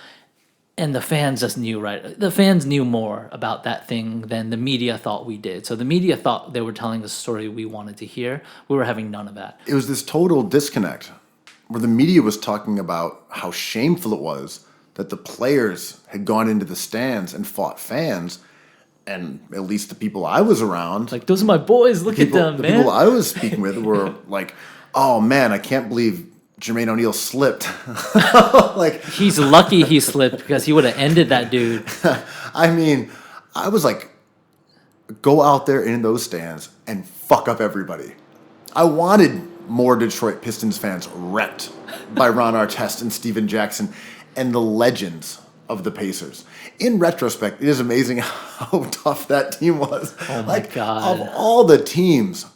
[SPEAKER 3] And the fans just knew, right? The fans knew more about that thing than the media thought we did. So the media thought they were telling a story we wanted to hear. We were having none of that.
[SPEAKER 2] It was this total disconnect where the media was talking about how shameful it was that the players had gone into the stands and fought fans. And at least the people I was around,
[SPEAKER 3] like, those are my boys. Look at them, man.
[SPEAKER 2] The people I was speaking with were like, oh, man, I can't believe Jermaine O'Neal slipped. Like,
[SPEAKER 3] he's lucky he slipped because he would have ended that dude.
[SPEAKER 2] I mean, I was like, go out there in those stands and fuck up everybody. I wanted more Detroit Pistons fans wrecked by Ron Artest and Steven Jackson and the legends of the Pacers. In retrospect, it is amazing how tough that team was.
[SPEAKER 3] Oh my God.
[SPEAKER 2] Of all the teams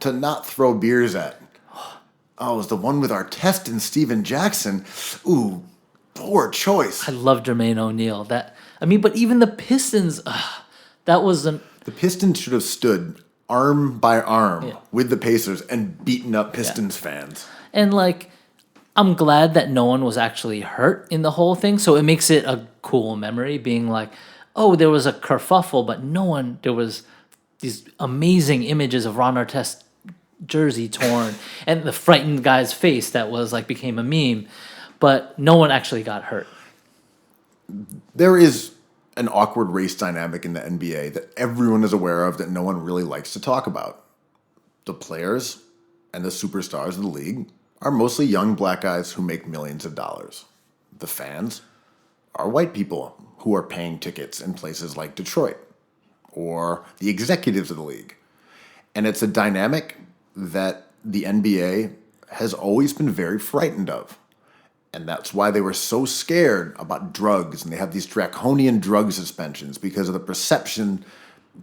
[SPEAKER 2] to not throw beers at, it was the one with Artest and Steven Jackson. Ooh, poor choice.
[SPEAKER 3] I love Jermaine O'Neal. But even the Pistons, that wasn't.
[SPEAKER 2] The Pistons should have stood arm by arm with the Pacers and beaten up Pistons fans.
[SPEAKER 3] And like, I'm glad that no one was actually hurt in the whole thing, so it makes it a cool memory, being like, oh, there was a kerfuffle, but there was these amazing images of Ron Artest's jersey torn, and the frightened guy's face that was like, became a meme, but no one actually got hurt.
[SPEAKER 2] There is an awkward race dynamic in the NBA that everyone is aware of that no one really likes to talk about. The players and the superstars of the league are mostly young black guys who make millions of dollars. The fans are white people who are paying tickets in places like Detroit, or the executives of the league. And it's a dynamic that the NBA has always been very frightened of. And that's why they were so scared about drugs, and they have these draconian drug suspensions because of the perception.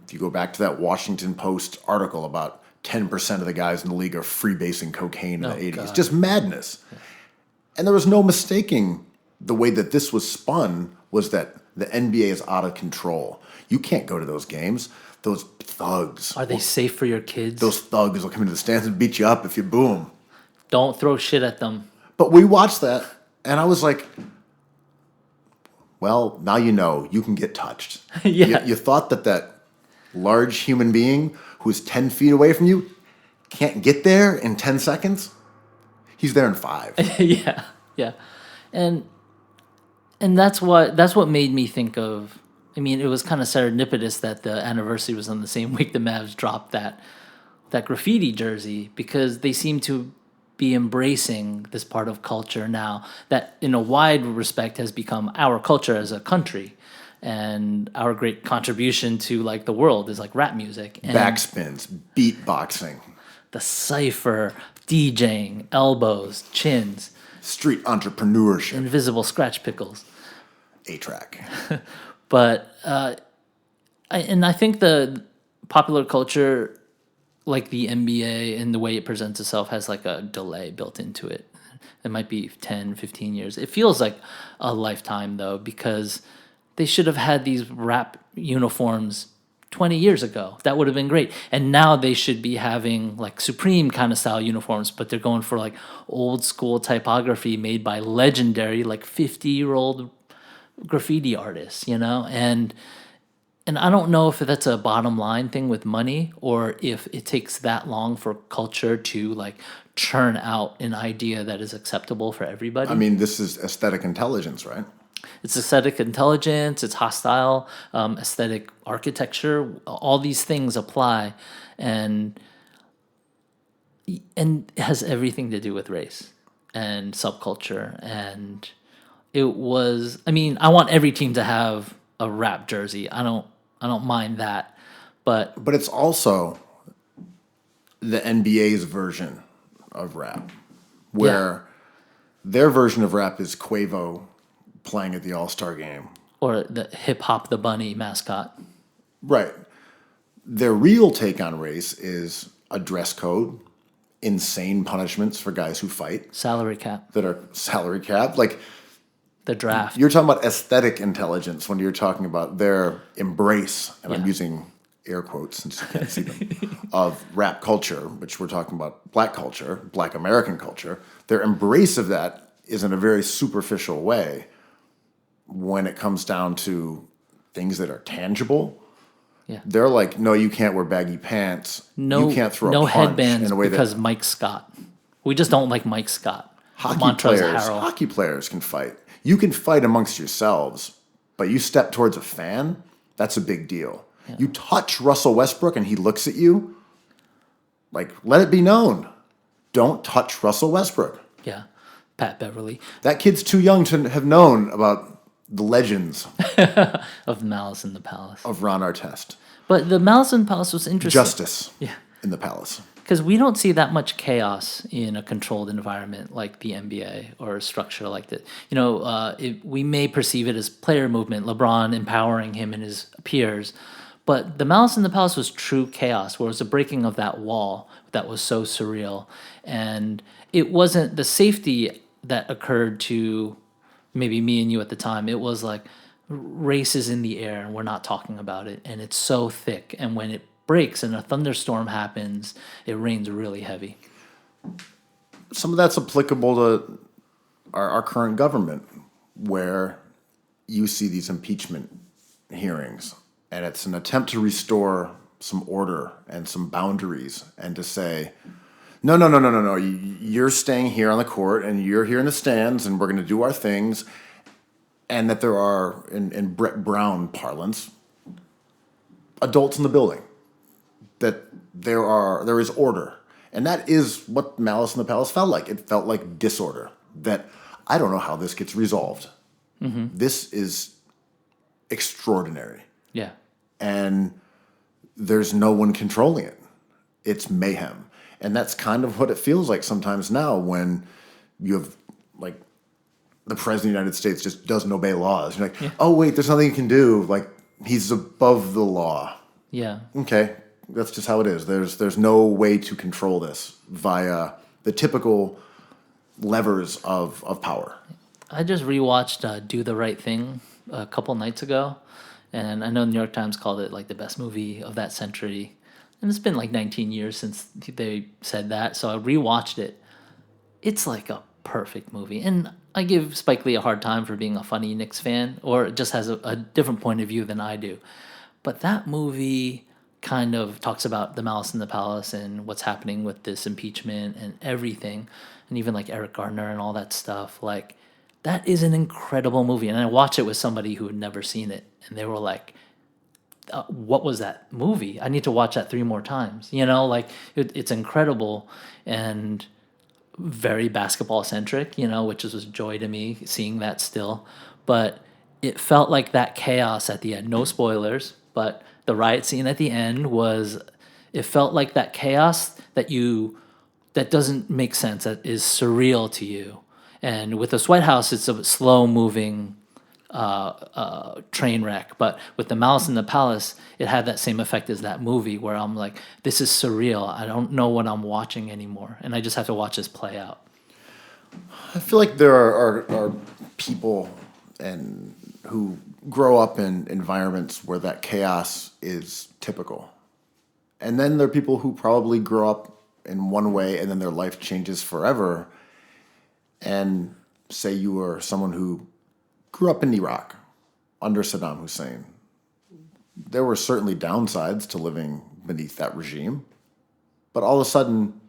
[SPEAKER 2] If you go back to that Washington Post article about 10% of the guys in the league are freebasing cocaine in the 80s.
[SPEAKER 3] God.
[SPEAKER 2] Just madness. And there was no mistaking the way that this was spun was that the NBA is out of control. You can't go to those games. Those thugs.
[SPEAKER 3] Are they safe for your kids?
[SPEAKER 2] Those thugs will come into the stands and beat you up if you boo them.
[SPEAKER 3] Don't throw shit at them.
[SPEAKER 2] But we watched that, and I was like, well, now you know you can get touched.
[SPEAKER 3] Yeah.
[SPEAKER 2] You thought that large human being who's 10 feet away from you can't get there in 10 seconds? He's there in 5.
[SPEAKER 3] Yeah. And that's what made me think of, it was kind of serendipitous that the anniversary was on the same week the Mavs dropped that graffiti jersey, because they seem to be embracing this part of culture now that in a wide respect has become our culture as a country. And our great contribution to like the world is like rap music, and
[SPEAKER 2] backspins, beatboxing,
[SPEAKER 3] the cipher, DJing, elbows, chins,
[SPEAKER 2] street entrepreneurship,
[SPEAKER 3] invisible scratch pickles,
[SPEAKER 2] A-track.
[SPEAKER 3] But And I think the popular culture, like the NBA and the way it presents itself, has like a delay built into it. It might be 10, 15 years. It feels like a lifetime, though, because they should have had these rap uniforms 20 years ago. That would have been great. And now they should be having like Supreme kind of style uniforms, but they're going for like old school typography made by legendary, like 50-year-old graffiti artists, you know? And I don't know if that's a bottom line thing with money or if it takes that long for culture to like churn out an idea that is acceptable for everybody.
[SPEAKER 2] I mean, this is aesthetic intelligence, right?
[SPEAKER 3] It's aesthetic intelligence, it's hostile aesthetic architecture. All these things apply, and it has everything to do with race and subculture. And it was, I mean, I want every team to have a rap jersey. I don't mind that, but
[SPEAKER 2] It's also the NBA's version of rap, where their version of rap is Quavo playing at the All-Star game.
[SPEAKER 3] or the hip hop the bunny mascot.
[SPEAKER 2] Right. Their real take on race is a dress code, insane punishments for guys who fight
[SPEAKER 3] Salary cap,
[SPEAKER 2] that are salary cap. Like,
[SPEAKER 3] the draft.
[SPEAKER 2] you're talking about aesthetic intelligence when you're talking about their embrace, and I'm
[SPEAKER 3] Yeah.
[SPEAKER 2] using air quotes since you can't see them, of rap culture, which we're talking about black culture, black American culture. Their embrace of that is in a very superficial way when it comes down to things that are tangible.
[SPEAKER 3] Yeah.
[SPEAKER 2] They're like, no, you can't wear baggy pants.
[SPEAKER 3] No,
[SPEAKER 2] you can't throw
[SPEAKER 3] no
[SPEAKER 2] a punch
[SPEAKER 3] headbands
[SPEAKER 2] in a way
[SPEAKER 3] because
[SPEAKER 2] that
[SPEAKER 3] Mike Scott. We just don't like Mike Scott.
[SPEAKER 2] hockey
[SPEAKER 3] Montrezl
[SPEAKER 2] players,
[SPEAKER 3] Harrell.
[SPEAKER 2] hockey players can fight. You can fight amongst yourselves, but you step towards a fan, that's a big deal.
[SPEAKER 3] Yeah.
[SPEAKER 2] You touch Russell Westbrook and he looks at you, like, let it be known. Don't touch Russell Westbrook.
[SPEAKER 3] Yeah, Pat Beverly
[SPEAKER 2] That kid's too young to have known about the legends
[SPEAKER 3] of Malice in the Palace.
[SPEAKER 2] of Ron Artest.
[SPEAKER 3] But the Malice in the Palace was interesting.
[SPEAKER 2] Justice in the palace.
[SPEAKER 3] Because we don't see that much chaos in a controlled environment like the NBA or a structure like that. You know, we may perceive it as player movement, LeBron empowering him and his peers, but the Malice in the Palace was true chaos, where it was the breaking of that wall that was so surreal. And it wasn't the safety that occurred to maybe me and you at the time. It was like race is in the air and we're not talking about it. And it's so thick. And when it breaks and a thunderstorm happens, it rains really heavy.
[SPEAKER 2] Some of that's applicable to our current government, where you see these impeachment hearings, and it's an attempt to restore some order and some boundaries, and to say, no, you're staying here on the court, and you're here in the stands, and we're going to do our things, and that there are, in Brett Brown parlance, adults in the building, that there is order. And that is what Malice in the Palace felt like. It felt like disorder. That I don't know how this gets resolved. Mm-hmm. This is extraordinary.
[SPEAKER 3] Yeah.
[SPEAKER 2] And there's no one controlling it. It's mayhem. And that's kind of what it feels like sometimes now when you have, like, the President of the United States just doesn't obey laws. You're like, oh, wait, there's nothing you can do. Like, he's above the law.
[SPEAKER 3] Yeah.
[SPEAKER 2] Okay. That's just how it is. There's no way to control this via the typical levers of power.
[SPEAKER 3] I just rewatched Do the Right Thing a couple nights ago, and I know the New York Times called it like the best movie of that century. And it's been like 19 years since they said that, so I rewatched it. It's like a perfect movie. And I give Spike Lee a hard time for being a funny Knicks fan, or just has a different point of view than I do. But that movie kind of talks about the Malice in the Palace and what's happening with this impeachment and everything, and even like Eric Gardner and all that stuff. Like, that is an incredible movie. And I watched it with somebody who had never seen it, and they were like, what was that movie? I need to watch that 3 more times. You know, like, it's incredible and very basketball centric, you know, which was a joy to me seeing that still. But it felt like that chaos at the end. No spoilers, but the riot scene at the end it felt like that chaos that doesn't make sense, that is surreal to you. And with this White House, it's a slow moving train wreck. But with the Malice in the Palace, it had that same effect as that movie where I'm like, this is surreal. I don't know what I'm watching anymore, and I just have to watch this play out.
[SPEAKER 2] I feel like there are people and who grow up in environments where that chaos is typical. And then there are people who probably grow up in one way and then their life changes forever. And say you are someone who grew up in Iraq under Saddam Hussein. There were certainly downsides to living beneath that regime. But all of a sudden,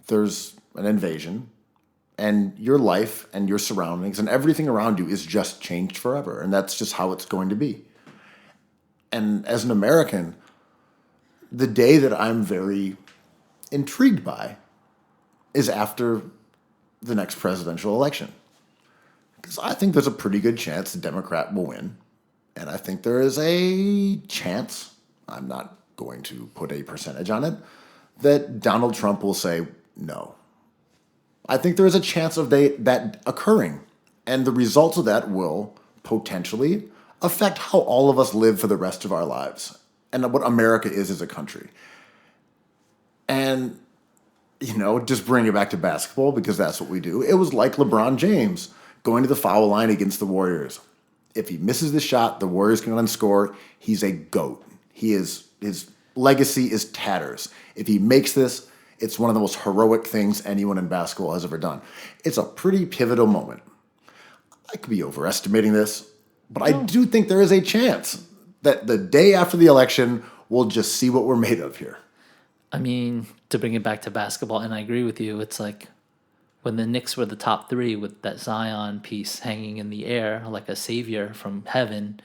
[SPEAKER 2] there's an invasion, and your life and your surroundings and everything around you is just changed forever. And that's just how it's going to be. And as an American, the day that I'm very intrigued by is after the next presidential election. Because I think there's a pretty good chance the Democrat will win. And I think there is a chance, I'm not going to put a percentage on it, that Donald Trump will say no. I think there is a chance of that occurring. And the results of that will potentially affect how all of us live for the rest of our lives and what America is as a country. And, just bring it back to basketball because that's what we do. It was like LeBron James going to the foul line against the Warriors. If he misses the shot, the Warriors can unscore. He's a GOAT. His legacy is tatters. If he makes this, it's one of the most heroic things anyone in basketball has ever done. It's a pretty pivotal moment. I could be overestimating this, but I do think there is a chance that the day after the election, we'll just see what we're made of here.
[SPEAKER 3] I mean, to bring it back to basketball, and I agree with you, it's like when the Knicks were the top three with that Zion piece hanging in the air like a savior from heaven,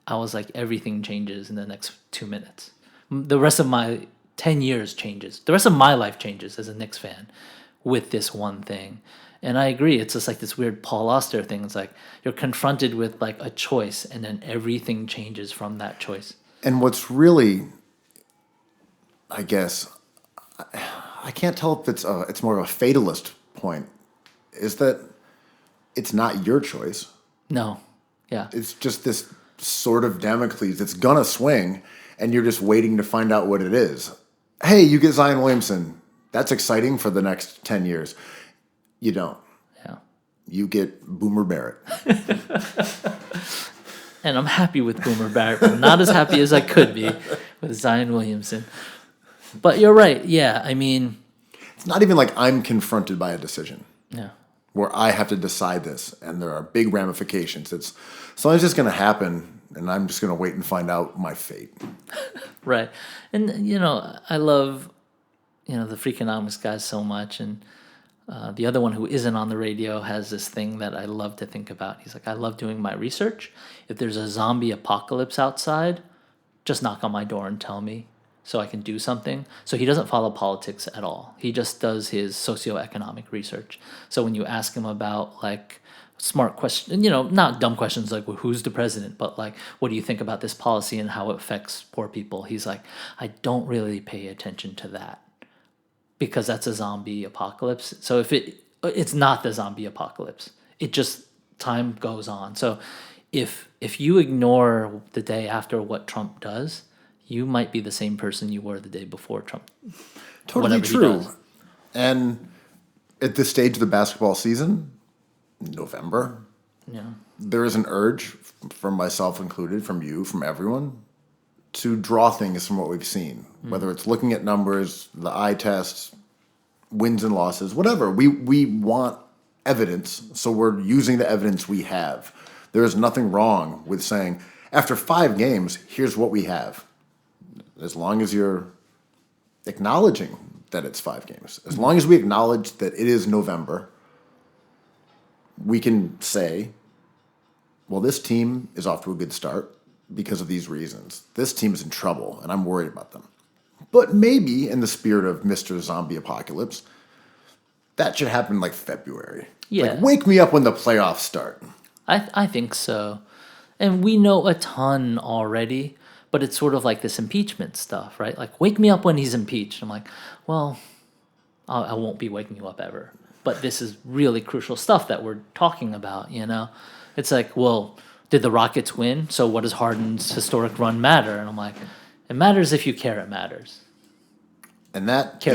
[SPEAKER 3] I was like, everything changes in the next 2 minutes. The rest of my 10 years changes. The rest of my life changes as a Knicks fan with this one thing. And I agree. It's just like this weird Paul Auster thing. It's like you're confronted with like a choice and then everything changes from that choice.
[SPEAKER 2] And what's really, I guess, I can't tell if it's more of a fatalist point, is that it's not your choice.
[SPEAKER 3] No. Yeah.
[SPEAKER 2] It's just this sword of Damocles that's gonna swing, and you're just waiting to find out what it is. Hey, you get Zion Williamson. That's exciting for the next 10 years. You don't.
[SPEAKER 3] Yeah.
[SPEAKER 2] You get Boomer Barrett.
[SPEAKER 3] And I'm happy with Boomer Barrett, but not as happy as I could be with Zion Williamson. But you're right. Yeah, I mean,
[SPEAKER 2] it's not even like I'm confronted by a decision.
[SPEAKER 3] Yeah.
[SPEAKER 2] Where I have to decide this, and there are big ramifications. It's just going to happen, and I'm just going to wait and find out my fate.
[SPEAKER 3] Right. And, I love, the Freakonomics guys so much. And the other one who isn't on the radio has this thing that I love to think about. He's like, I love doing my research. If there's a zombie apocalypse outside, just knock on my door and tell me so I can do something. So he doesn't follow politics at all. He just does his socioeconomic research. So when you ask him about like smart questions, not dumb questions like, well, who's the president, but like, what do you think about this policy and how it affects poor people? He's like, I don't really pay attention to that because that's a zombie apocalypse. So if it's not the zombie apocalypse, it just time goes on. So if you ignore the day after what Trump does, you might be the same person you were the day before Trump.
[SPEAKER 2] Totally true. And at this stage of the basketball season, November, there is an urge, from myself included, from you, from everyone, to draw things from what we've seen. Whether it's looking at numbers, the eye tests, wins and losses, whatever. We want evidence, so we're using the evidence we have. There is nothing wrong with saying, after 5 games, here's what we have. As long as you're acknowledging that it's 5 games. As long as we acknowledge that it is November, we can say, well, this team is off to a good start because of these reasons. This team is in trouble, and I'm worried about them. But maybe, in the spirit of Mr. Zombie Apocalypse, that should happen like February.
[SPEAKER 3] Yeah.
[SPEAKER 2] Like, wake me up when the playoffs start.
[SPEAKER 3] I think so. And we know a ton already. But it's sort of like this impeachment stuff, right? Like, wake me up when he's impeached. I'm like, well, I won't be waking you up ever. But this is really crucial stuff that we're talking about, It's like, well, did the Rockets win? So what does Harden's historic run matter? And I'm like, it matters if you care. It matters.
[SPEAKER 2] And that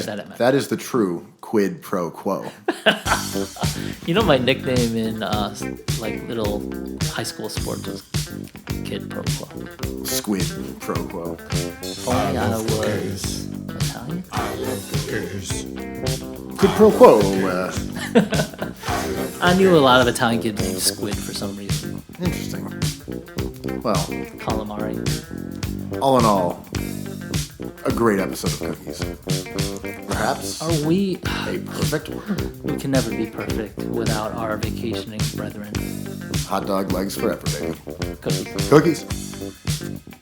[SPEAKER 2] is the true quid pro quo.
[SPEAKER 3] You know, my nickname in like little high school sports was Kid Pro Quo.
[SPEAKER 2] Squid pro quo.
[SPEAKER 3] If only I was Italian.
[SPEAKER 1] I love cookies.
[SPEAKER 2] Quid pro quo.
[SPEAKER 3] I knew a lot of Italian kids named Squid for some reason.
[SPEAKER 2] Interesting. Well,
[SPEAKER 3] Calamari.
[SPEAKER 2] all in all, a great episode of Cookies. Perhaps
[SPEAKER 3] Are we?
[SPEAKER 2] a perfect word.
[SPEAKER 3] We can never be perfect without our vacationing brethren.
[SPEAKER 2] Hot dog legs forever, baby.
[SPEAKER 3] Cookies.
[SPEAKER 2] Cookies.